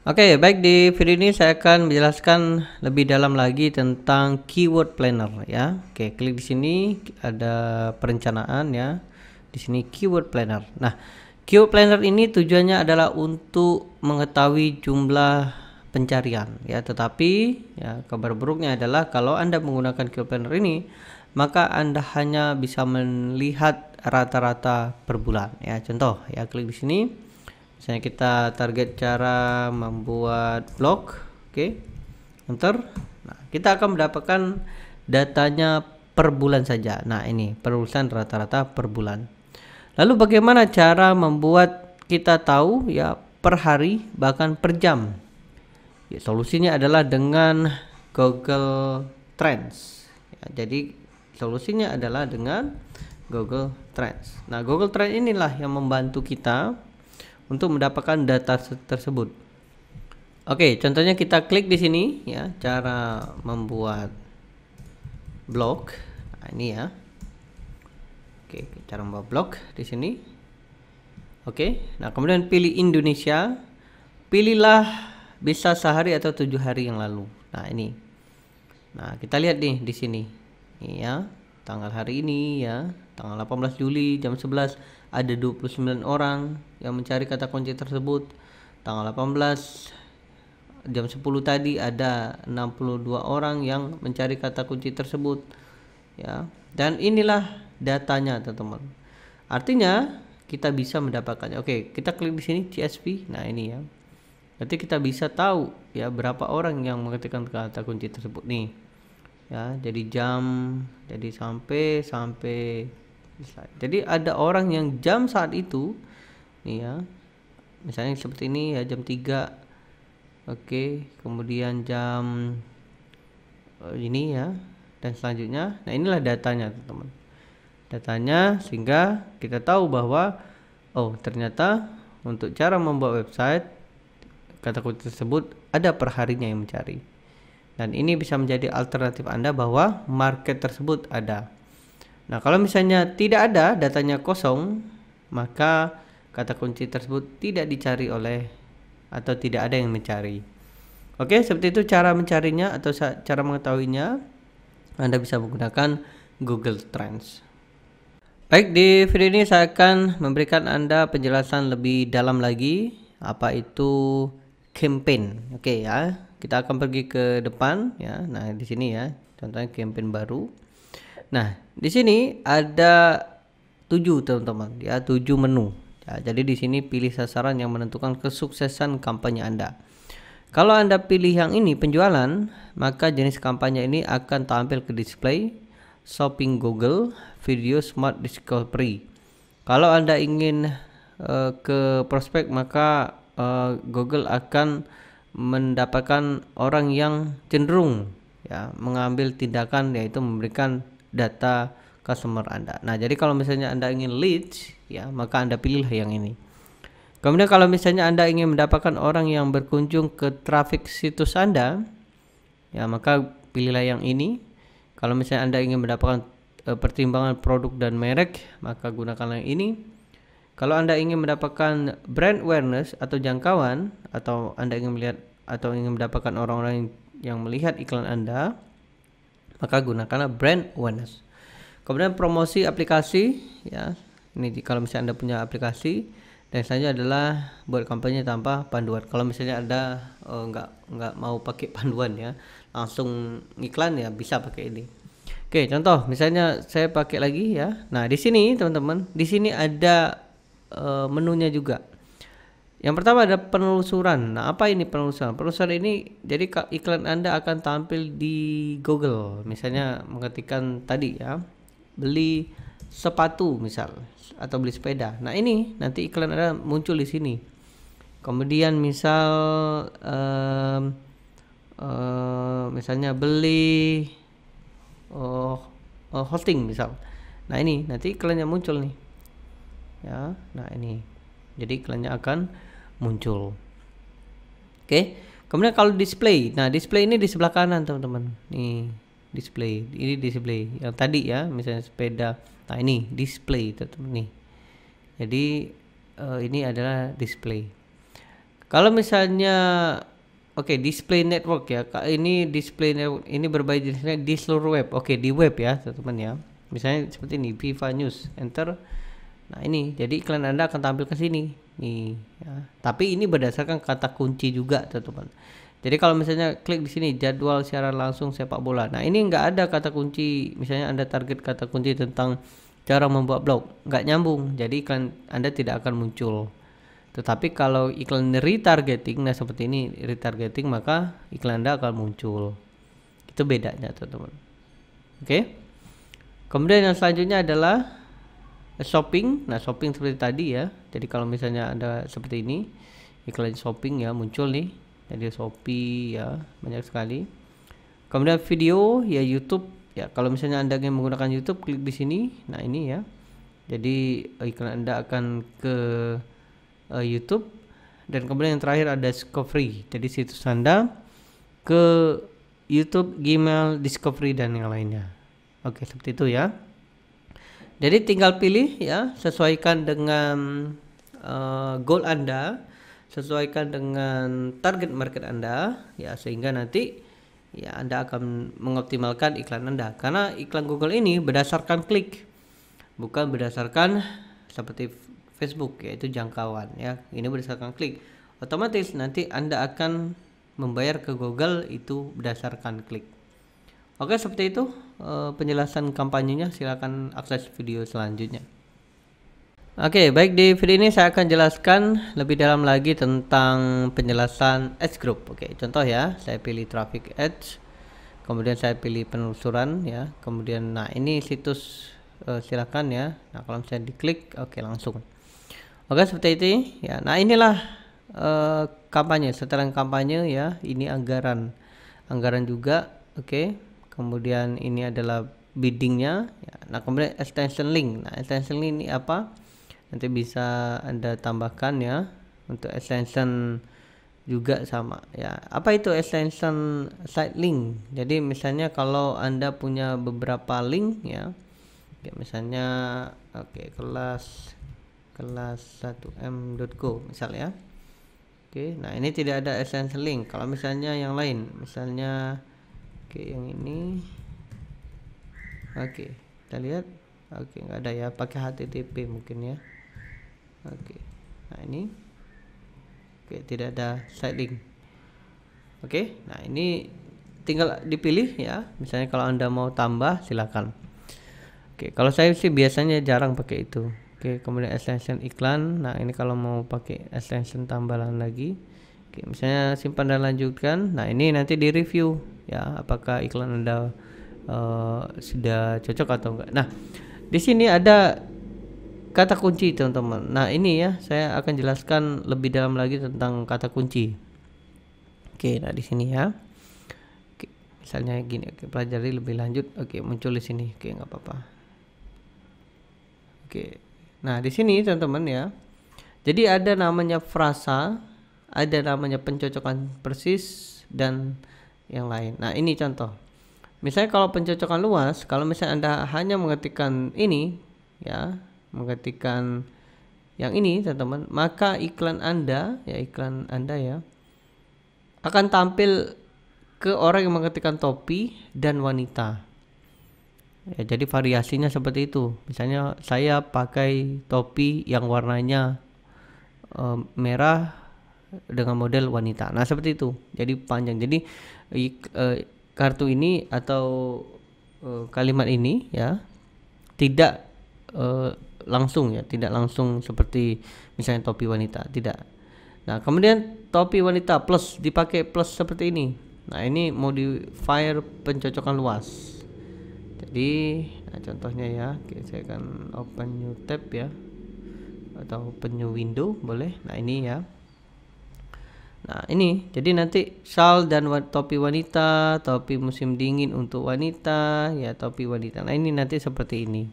Oke, baik, di video ini saya akan menjelaskan lebih dalam lagi tentang keyword planner ya. Oke, klik di sini ada perencanaan ya. Di sini keyword planner. Nah, keyword planner ini tujuannya adalah untuk mengetahui jumlah pencarian ya, tetapi ya kabar buruknya adalah kalau Anda menggunakan keyword planner ini, maka Anda hanya bisa melihat rata-rata per bulan ya. Contoh ya, klik di sini. Misalnya kita target cara membuat blog, oke, enter. Nah, kita akan mendapatkan datanya per bulan saja. Nah, ini perurusan rata-rata per bulan. Lalu bagaimana cara membuat kita tahu ya per hari bahkan per jam? Ya, solusinya adalah dengan Google Trends. Ya, jadi solusinya adalah dengan Google Trends. Nah, Google Trends inilah yang membantu kita untuk mendapatkan data tersebut. Oke, contohnya kita klik di sini ya, cara membuat blog. Nah, ini ya. Oke, cara membuat blog di sini. Oke, nah kemudian pilih Indonesia. Pilihlah bisa sehari atau 7 hari yang lalu. Nah, ini. Nah, kita lihat nih di sini. Ini ya, tanggal hari ini ya, tanggal 18 Juli jam 11 ada 29 orang yang mencari kata kunci tersebut. Tanggal 18 jam 10 tadi ada 62 orang yang mencari kata kunci tersebut. Ya, dan inilah datanya, teman-teman. Artinya kita bisa mendapatkannya. Oke, kita klik di sini CSV. Nah, ini ya. Nanti kita bisa tahu ya berapa orang yang mengetikkan kata kunci tersebut nih. Ya, jadi jam, jadi sampai jadi ada orang yang jam saat itu nih ya. Misalnya seperti ini ya, jam 3. Oke, kemudian jam ini ya dan selanjutnya. Nah, inilah datanya, teman-teman. Datanya sehingga kita tahu bahwa oh, ternyata untuk cara membuat website kata kunci tersebut ada perharinya yang mencari, dan ini bisa menjadi alternatif Anda bahwa market tersebut ada. Nah, kalau misalnya tidak ada, datanya kosong, maka kata kunci tersebut tidak dicari oleh atau tidak ada yang mencari. Oke, seperti itu cara mencarinya atau cara mengetahuinya. Anda bisa menggunakan Google Trends. Baik, di video ini saya akan memberikan Anda penjelasan lebih dalam lagi apa itu campaign. Oke ya, kita akan pergi ke depan ya. Nah, di sini ya, contohnya campaign baru. Nah, di sini ada 7 teman-teman ya, 7 menu. Ya, jadi di sini pilih sasaran yang menentukan kesuksesan kampanye Anda. Kalau Anda pilih yang ini penjualan, maka jenis kampanye ini akan tampil ke display, shopping Google, video smart discovery. Kalau Anda ingin ke prospek, maka Google akan mendapatkan orang yang cenderung ya mengambil tindakan, yaitu memberikan data customer Anda. Nah, jadi kalau misalnya Anda ingin leads ya, maka Anda pilih yang ini. Kemudian kalau misalnya Anda ingin mendapatkan orang yang berkunjung ke traffic situs Anda, ya maka pilihlah yang ini. Kalau misalnya Anda ingin mendapatkan pertimbangan produk dan merek, maka gunakanlah yang ini. Kalau Anda ingin mendapatkan brand awareness atau jangkauan, atau Anda ingin melihat atau ingin mendapatkan orang-orang yang melihat iklan Anda, maka gunakanlah brand awareness. Kemudian promosi aplikasi, ya ini kalau misalnya Anda punya aplikasi. Dan selanjutnya adalah buat kampanye tanpa panduan. Kalau misalnya Anda nggak mau pakai panduan ya, langsung iklan ya, bisa pakai ini. Oke, contoh misalnya saya pakai lagi ya. Nah, di sini teman-teman, di sini ada menunya juga. Yang pertama ada penelusuran. Nah, apa ini penelusuran? Penelusuran ini jadi iklan Anda akan tampil di Google. Misalnya mengetikkan tadi ya, beli sepatu misal, atau beli sepeda. Nah, ini nanti iklan Anda muncul di sini. Kemudian misal misalnya beli hosting misal. Nah, ini nanti iklannya muncul nih. Ya, nah ini. Jadi iklannya akan muncul. Oke. Kemudian kalau display. Nah, display ini di sebelah kanan, teman-teman. Nih, display. Ini display. Yang tadi ya, misalnya sepeda. Nah, ini display, teman-teman nih. Jadi ini adalah display. Kalau misalnya display network ya. Ini display network ini berbagai jenisnya di seluruh web. Di web ya, teman-teman ya. Misalnya seperti ini, Viva News, enter. Nah, ini jadi iklan Anda akan tampil ke sini nih ya. Tapi ini berdasarkan kata kunci juga, teman-teman. Jadi kalau misalnya klik di sini jadwal siaran langsung sepak bola. Nah, ini nggak ada kata kunci. Misalnya Anda target kata kunci tentang cara membuat blog, nggak nyambung. Jadi iklan Anda tidak akan muncul. Tetapi kalau iklan retargeting, nah seperti ini retargeting, maka iklan Anda akan muncul. Itu bedanya, teman-teman. Oke. Kemudian yang selanjutnya adalah shopping. Nah, shopping seperti tadi ya. Jadi kalau misalnya ada seperti ini, iklan shopping ya muncul nih. Jadi Shopee ya, banyak sekali. Kemudian video ya, YouTube ya. Kalau misalnya Anda ingin menggunakan YouTube, klik di sini. Nah, ini ya. Jadi iklan Anda akan ke YouTube. Dan kemudian yang terakhir ada Discovery. Jadi situs Anda ke YouTube, Gmail, Discovery dan yang lainnya. Oke, seperti itu ya. Jadi tinggal pilih ya, sesuaikan dengan goal Anda, sesuaikan dengan target market Anda ya, sehingga nanti ya Anda akan mengoptimalkan iklan Anda. Karena iklan Google ini berdasarkan klik, bukan berdasarkan seperti Facebook yaitu jangkauan ya. Ini berdasarkan klik. Otomatis nanti Anda akan membayar ke Google itu berdasarkan klik. Oke, seperti itu penjelasan kampanyenya. Silakan akses video selanjutnya. Oke, baik, di video ini saya akan jelaskan lebih dalam lagi tentang penjelasan ads group. Oke, contoh ya, saya pilih traffic ads, kemudian saya pilih penelusuran ya, kemudian nah ini situs, silakan ya. Nah, kalau misalnya diklik, oke langsung. Oke, seperti itu ya. Nah, inilah kampanye, setelan kampanye ya. Ini anggaran juga. Oke, kemudian ini adalah biddingnya ya. Nah, kemudian extension link. Nah, extension link ini apa? Nanti bisa Anda tambahkan ya. Untuk extension juga sama ya. Apa itu extension site link? Jadi misalnya kalau Anda punya beberapa link ya, misalnya kelas 1m.co misalnya. Oke, nah ini tidak ada extension link. Kalau misalnya yang lain, misalnya yang ini, kita lihat, nggak ada ya, pakai HTTP mungkin ya. Nah ini, tidak ada site link. Nah ini tinggal dipilih ya. Misalnya kalau Anda mau tambah, silakan. Kalau saya sih biasanya jarang pakai itu. Kemudian extension iklan. Nah ini kalau mau pakai extension tambahan lagi. Misalnya simpan dan lanjutkan. Nah ini nanti di review ya, apakah iklan Anda sudah cocok atau enggak. Nah di sini ada kata kunci teman-teman. Nah ini ya, saya akan jelaskan lebih dalam lagi tentang kata kunci. Nah di sini ya. Misalnya gini, pelajari lebih lanjut. Muncul di sini. Nggak apa-apa. Nah di sini teman-teman ya, jadi ada namanya frasa, ada namanya pencocokan persis, dan yang lain. Nah ini contoh. Misalnya kalau pencocokan luas, kalau misalnya Anda hanya mengetikkan ini ya, mengetikkan yang ini teman-teman, maka iklan Anda ya akan tampil ke orang yang mengetikkan topi dan wanita. Ya, jadi variasinya seperti itu. Misalnya saya pakai topi yang warnanya merah dengan model wanita. Nah seperti itu. Jadi panjang. Jadi kartu ini atau kalimat ini ya tidak langsung ya, tidak langsung seperti misalnya topi wanita, tidak. Nah kemudian topi wanita plus, dipakai plus seperti ini. Nah ini modifier pencocokan luas. Jadi contohnya ya, saya akan open new tab ya, atau open new window boleh. Nah ini ya. Nah ini jadi nanti shawl dan topi wanita, topi musim dingin untuk wanita ya, topi wanita. Nah ini nanti seperti ini.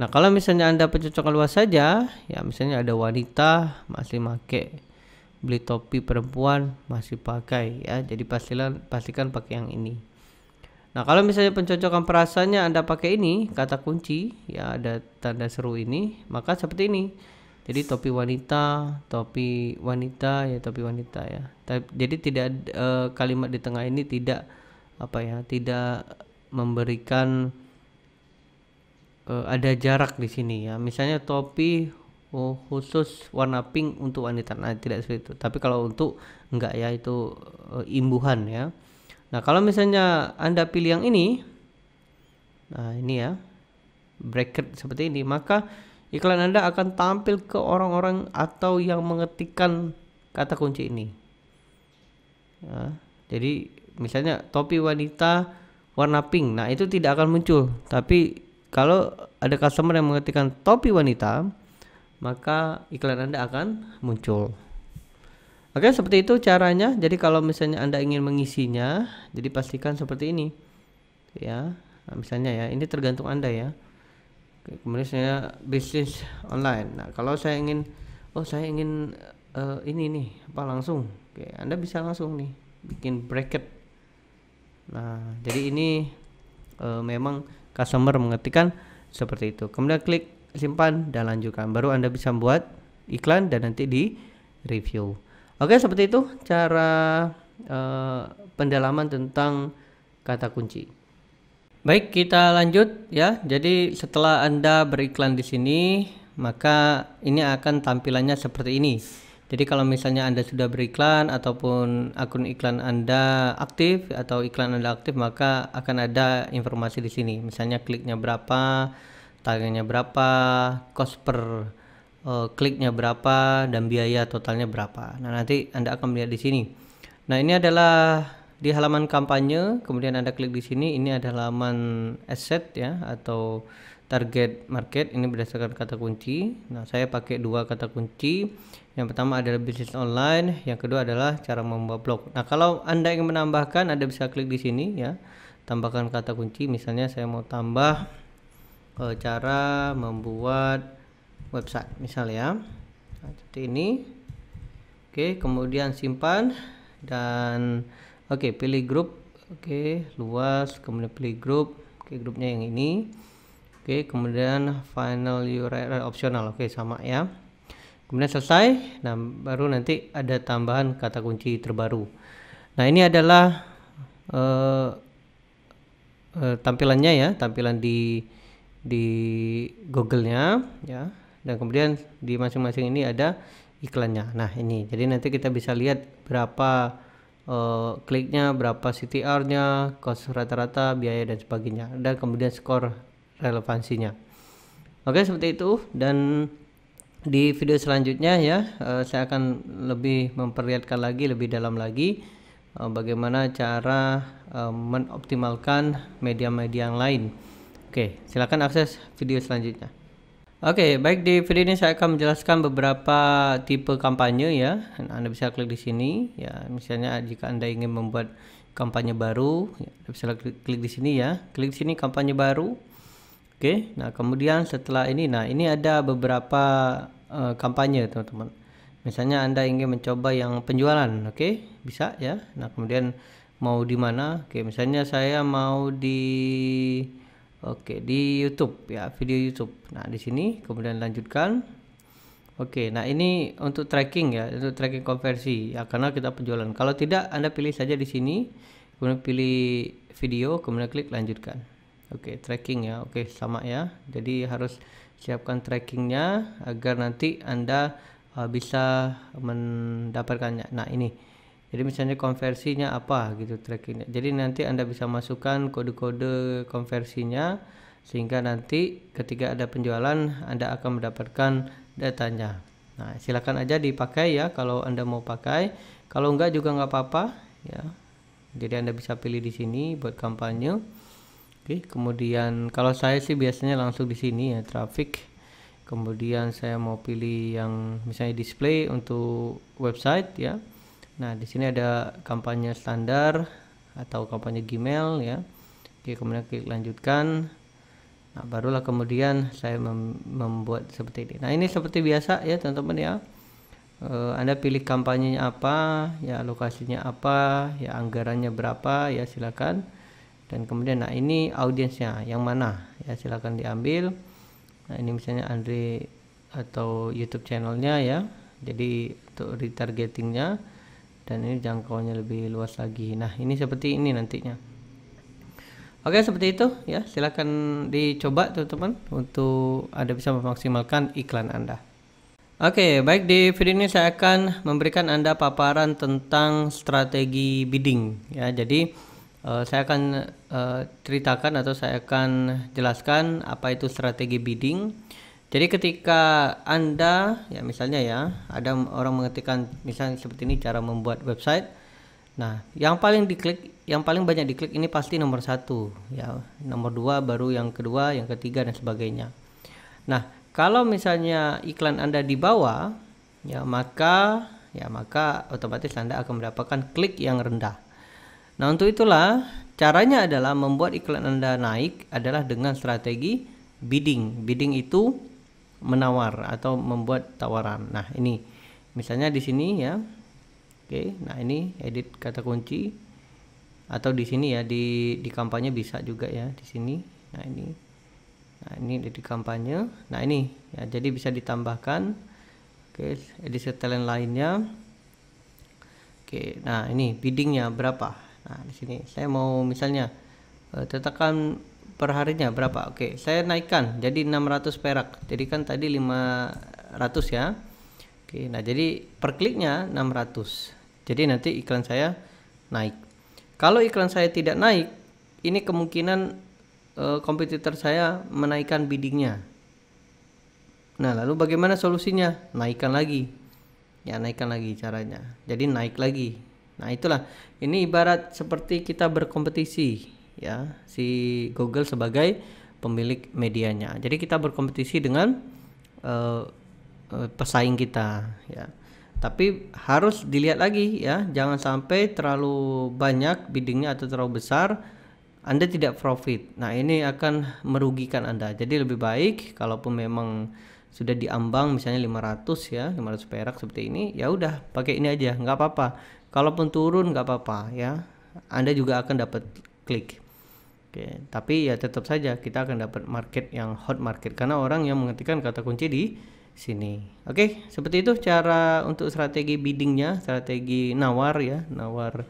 Nah kalau misalnya Anda pencocokan luas saja ya, misalnya ada wanita masih pakai, beli topi perempuan masih pakai ya, jadi pastikan pakai yang ini. Nah kalau misalnya pencocokan perasanya Anda pakai ini kata kunci ya, ada tanda seru ini, maka seperti ini. Jadi topi wanita ya, topi wanita ya. Jadi tidak kalimat di tengah ini tidak tidak memberikan ada jarak di sini ya. Misalnya topi khusus warna pink untuk wanita, nah tidak seperti itu. Tapi kalau untuk enggak ya, itu imbuhan ya. Nah kalau misalnya Anda pilih yang ini, nah ini ya, bracket seperti ini, maka iklan Anda akan tampil ke orang-orang atau yang mengetikkan kata kunci ini ya. Jadi misalnya topi wanita warna pink, nah itu tidak akan muncul. Tapi kalau ada customer yang mengetikkan topi wanita, maka iklan Anda akan muncul. Seperti itu caranya. Jadi kalau misalnya Anda ingin mengisinya, jadi pastikan seperti ini ya. Nah, misalnya ya, ini tergantung Anda ya. Kemudian saya bisnis online. Nah kalau saya ingin ini nih langsung, Anda bisa langsung nih bikin bracket. Nah jadi ini memang customer mengetikkan seperti itu. Kemudian klik simpan dan lanjutkan, baru Anda bisa buat iklan dan nanti di review. Seperti itu cara pendalaman tentang kata kunci. Baik, kita lanjut ya. Jadi setelah Anda beriklan di sini, maka ini akan tampilannya seperti ini. Jadi kalau misalnya Anda sudah beriklan ataupun akun iklan Anda aktif atau iklan Anda aktif, maka akan ada informasi di sini. Misalnya kliknya berapa, taggingnya berapa, cost per kliknya berapa, dan biaya totalnya berapa. Nah nanti Anda akan melihat di sini. Nah ini adalah di halaman kampanye, kemudian Anda klik di sini. Ini adalah halaman asset ya, atau target market. Ini berdasarkan kata kunci. Nah saya pakai dua kata kunci. Yang pertama adalah bisnis online, yang kedua adalah cara membuat blog. Nah kalau Anda ingin menambahkan, Anda bisa klik di sini ya, tambahkan kata kunci. Misalnya saya mau tambah cara membuat website misal ya, seperti ini. Kemudian simpan dan pilih grup, luas, kemudian pilih grup, grupnya yang ini. Kemudian final URL opsional, sama ya. kemudian selesai. Nah, baru nanti ada tambahan kata kunci terbaru. Nah, ini adalah tampilannya ya, tampilan di Google-nya ya. Dan kemudian di masing-masing ini ada iklannya. Nah, ini. Jadi nanti kita bisa lihat berapa kliknya, berapa CTR-nya, cost rata-rata, biaya dan sebagainya, dan kemudian skor relevansinya. Oke, seperti itu. Dan di video selanjutnya ya, saya akan lebih memperlihatkan lagi lebih dalam lagi bagaimana cara mengoptimalkan media-media yang lain. Oke, silakan akses video selanjutnya. Oke, baik, di video ini saya akan menjelaskan beberapa tipe kampanye ya. Anda bisa klik di sini ya. Misalnya jika Anda ingin membuat kampanye baru, ya, bisa klik di sini ya. Klik di sini kampanye baru. Oke, nah kemudian setelah ini, nah ini ada beberapa kampanye teman-teman. Misalnya Anda ingin mencoba yang penjualan, oke, bisa ya. Nah kemudian mau di mana? Oke, misalnya saya mau di YouTube ya, video YouTube. Nah di sini kemudian lanjutkan. Oke, nah ini untuk tracking ya, untuk tracking konversi ya, karena kita penjualan. Kalau tidak, Anda pilih saja di sini, kemudian pilih video, kemudian klik lanjutkan. Oke, tracking ya. Oke, sama ya. Jadi harus siapkan trackingnya agar nanti Anda bisa mendapatkannya. Nah ini. Jadi misalnya konversinya apa gitu trackingnya. Jadi nanti Anda bisa masukkan kode-kode konversinya sehingga nanti ketika ada penjualan Anda akan mendapatkan datanya. Nah silakan aja dipakai ya kalau Anda mau pakai. Kalau enggak juga nggak apa-apa ya. Jadi Anda bisa pilih di sini buat kampanye. Oke, kemudian kalau saya sih biasanya langsung di sini ya, traffic. Kemudian saya mau pilih yang misalnya display untuk website ya. Nah, di sini ada kampanye standar atau kampanye Gmail ya. Oke, kemudian klik lanjutkan. Nah, barulah kemudian saya membuat seperti ini. Nah, ini seperti biasa ya, teman-teman ya. Anda pilih kampanyenya apa, ya lokasinya apa, ya anggarannya berapa, ya silakan. Dan kemudian nah ini audiensnya yang mana, ya silakan diambil. Nah, ini misalnya Andre atau YouTube channelnya ya. Jadi untuk retargetingnya, dan ini jangkauannya lebih luas lagi. Nah ini seperti ini nantinya. Oke, seperti itu ya, silakan dicoba teman-teman untuk Anda bisa memaksimalkan iklan Anda. Oke, baik, di video ini saya akan memberikan Anda paparan tentang strategi bidding ya. Jadi saya akan ceritakan atau saya akan jelaskan apa itu strategi bidding. Jadi ketika Anda ya misalnya ya ada orang mengetikkan misalnya seperti ini cara membuat website. Nah yang paling banyak diklik ini pasti nomor 1 ya, nomor 2 baru yang kedua, yang ketiga dan sebagainya. Nah kalau misalnya iklan Anda di bawah ya maka otomatis Anda akan mendapatkan klik yang rendah. Nah untuk itulah caranya adalah membuat iklan Anda naik adalah dengan strategi bidding. Bidding itu menawar atau membuat tawaran. Nah ini misalnya di sini ya. Oke, nah ini edit kata kunci atau di sini ya di kampanye bisa juga ya di sini. Nah ini di kampanye. Nah ini ya jadi bisa ditambahkan. Oke, edit setelan lainnya. Oke, nah ini biddingnya berapa? Nah di sini saya mau misalnya tetapkan per harinya berapa. Oke, saya naikkan jadi 600 perak. Jadi kan tadi 500 ya. Oke, nah jadi per kliknya 600. Jadi nanti iklan saya naik. Kalau iklan saya tidak naik, ini kemungkinan kompetitor saya menaikkan biddingnya. Nah, lalu bagaimana solusinya? Naikkan lagi. Ya, naikkan lagi caranya. Jadi naik lagi. Nah, itulah. Ini ibarat seperti kita berkompetisi ya, si Google sebagai pemilik medianya. Jadi kita berkompetisi dengan pesaing kita ya. Tapi harus dilihat lagi ya, jangan sampai terlalu banyak biddingnya atau terlalu besar Anda tidak profit. Nah ini akan merugikan Anda. Jadi lebih baik kalaupun memang sudah diambang misalnya 500 ya, 500 perak seperti ini, ya udah pakai ini aja, nggak apa-apa. Kalaupun turun nggak apa-apa ya, Anda juga akan dapat klik. Oke, tapi ya tetap saja kita akan dapat market yang hot market karena orang yang mengetikkan kata kunci sini. Oke, seperti itu cara untuk strategi biddingnya, strategi nawar ya, nawar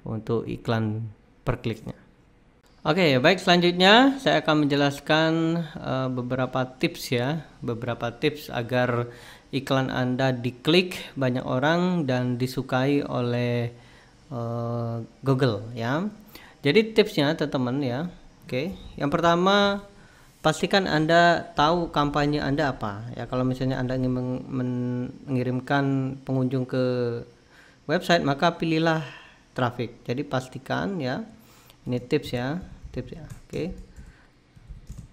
untuk iklan per kliknya. Oke, baik, selanjutnya saya akan menjelaskan beberapa tips ya, beberapa tips agar iklan Anda diklik banyak orang dan disukai oleh Google ya. Jadi tipsnya teman-teman ya. Oke, yang pertama pastikan Anda tahu kampanye Anda apa ya. Kalau misalnya Anda ingin mengirimkan pengunjung ke website, maka pilihlah traffic. Jadi pastikan ya, ini tips ya. Oke,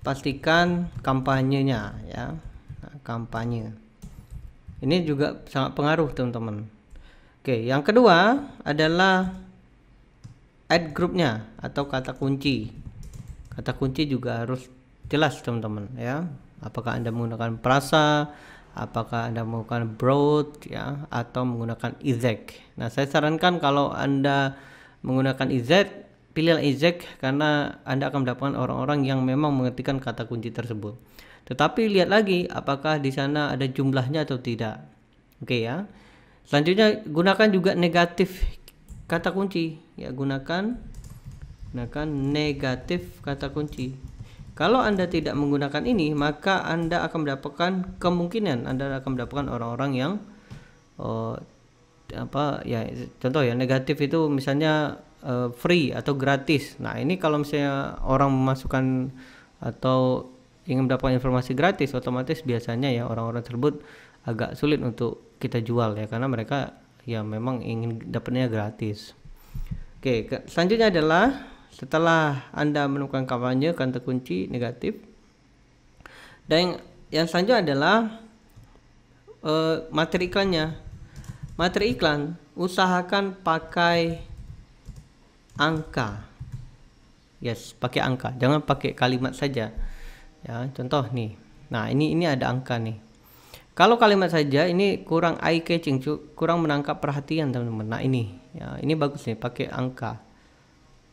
pastikan kampanyenya ya. Nah, kampanye ini juga sangat pengaruh teman-teman. Oke, yang kedua adalah ad groupnya atau kata kunci. Kata kunci juga harus jelas teman-teman ya. Apakah Anda menggunakan frasa, apakah Anda menggunakan broad ya, atau menggunakan exact. Nah, saya sarankan kalau Anda menggunakan exact, pilihlah exact karena Anda akan mendapatkan orang-orang yang memang mengertikan kata kunci tersebut. Tetapi lihat lagi apakah di sana ada jumlahnya atau tidak. Oke ya. Selanjutnya gunakan juga negatif kata kunci ya, gunakan negatif kata kunci. Kalau Anda tidak menggunakan ini, maka Anda akan mendapatkan kemungkinan Anda akan mendapatkan orang-orang yang contoh ya, negatif itu misalnya free atau gratis. Nah, ini kalau misalnya orang memasukkan atau ingin mendapatkan informasi gratis, otomatis biasanya ya orang-orang tersebut agak sulit untuk kita jual ya, karena mereka ya memang ingin dapatnya gratis. Oke, selanjutnya adalah setelah Anda menemukan kampanye kata kunci negatif, dan yang selanjutnya adalah materi iklannya. Materi iklan usahakan pakai angka. Yes, pakai angka, jangan pakai kalimat saja. Ya, contoh nih. Nah, ini ada angka nih. Kalau kalimat saja ini kurang eye catching, kurang menangkap perhatian teman-teman. Nah, ini ya, ini bagus nih pakai angka.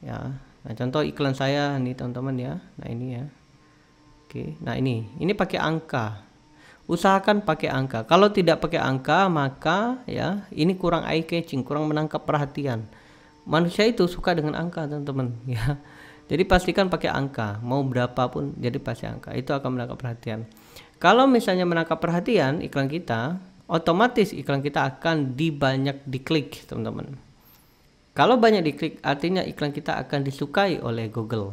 Ya. Nah, contoh iklan saya nih teman-teman ya. Nah, ini ya. Oke. Nah, ini pakai angka. Usahakan pakai angka. Kalau tidak pakai angka, maka ya ini kurang eye catching, kurang menangkap perhatian. Manusia itu suka dengan angka teman-teman ya. Jadi pastikan pakai angka, mau berapapun jadi pasti angka, itu akan menangkap perhatian. Kalau misalnya menangkap perhatian iklan kita, otomatis iklan kita akan banyak diklik teman-teman. Kalau banyak diklik artinya iklan kita akan disukai oleh Google,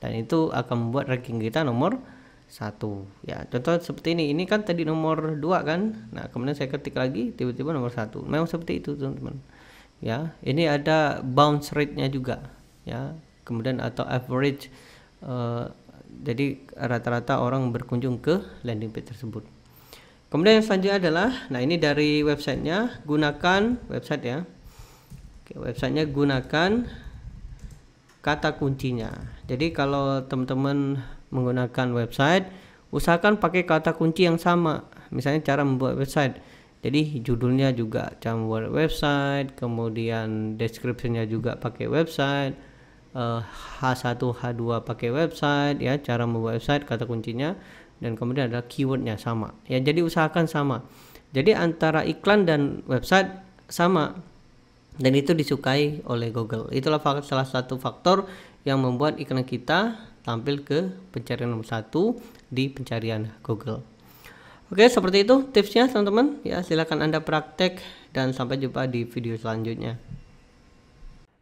dan itu akan membuat ranking kita nomor 1 ya. Contoh seperti ini kan tadi nomor 2 kan. Nah, kemudian saya ketik lagi tiba-tiba nomor 1. Memang seperti itu teman-teman ya. Ini ada bounce rate-nya juga ya, kemudian atau average, jadi rata-rata orang berkunjung ke landing page tersebut. Kemudian yang selanjutnya adalah, nah ini dari websitenya, gunakan website ya. Oke, websitenya gunakan kata kuncinya. Jadi kalau teman-teman menggunakan website, usahakan pakai kata kunci yang sama. Misalnya cara membuat website, jadi judulnya juga cara membuat website, kemudian description-nya juga pakai website, H1 H2 pakai website ya, cara membuat website kata kuncinya, dan kemudian ada keywordnya sama ya. Jadi usahakan sama, jadi antara iklan dan website sama, dan itu disukai oleh Google. Itulah salah satu faktor yang membuat iklan kita tampil ke pencarian nomor 1 di pencarian Google. Oke, seperti itu tipsnya teman-teman ya. Silakan Anda praktek dan sampai jumpa di video selanjutnya.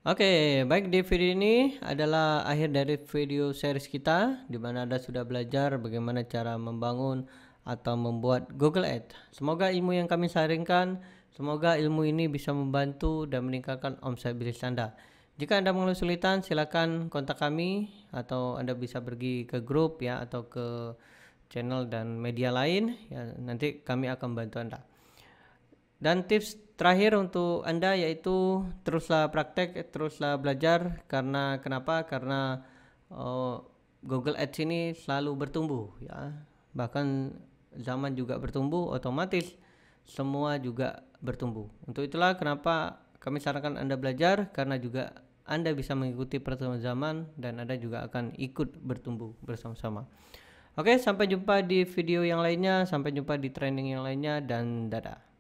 Oke, baik, di video ini adalah akhir dari video series kita, di mana Anda sudah belajar bagaimana cara membangun atau membuat Google Ads. Semoga ilmu yang kami sharingkan, semoga ilmu ini bisa membantu dan meningkatkan omset bisnis Anda. Jika Anda mengalami kesulitan, silakan kontak kami, atau Anda bisa pergi ke grup ya, atau ke channel dan media lain ya, nanti kami akan bantu Anda. Dan tips terakhir untuk Anda yaitu teruslah praktek, teruslah belajar. Kenapa? Karena Google Ads ini selalu bertumbuh ya. Bahkan zaman juga bertumbuh, otomatis semua juga bertumbuh. Untuk itulah kenapa kami sarankan Anda belajar, karena juga Anda bisa mengikuti perkembangan zaman dan Anda juga akan ikut bertumbuh bersama-sama. Oke, sampai jumpa di video yang lainnya, sampai jumpa di training yang lainnya, dan dadah.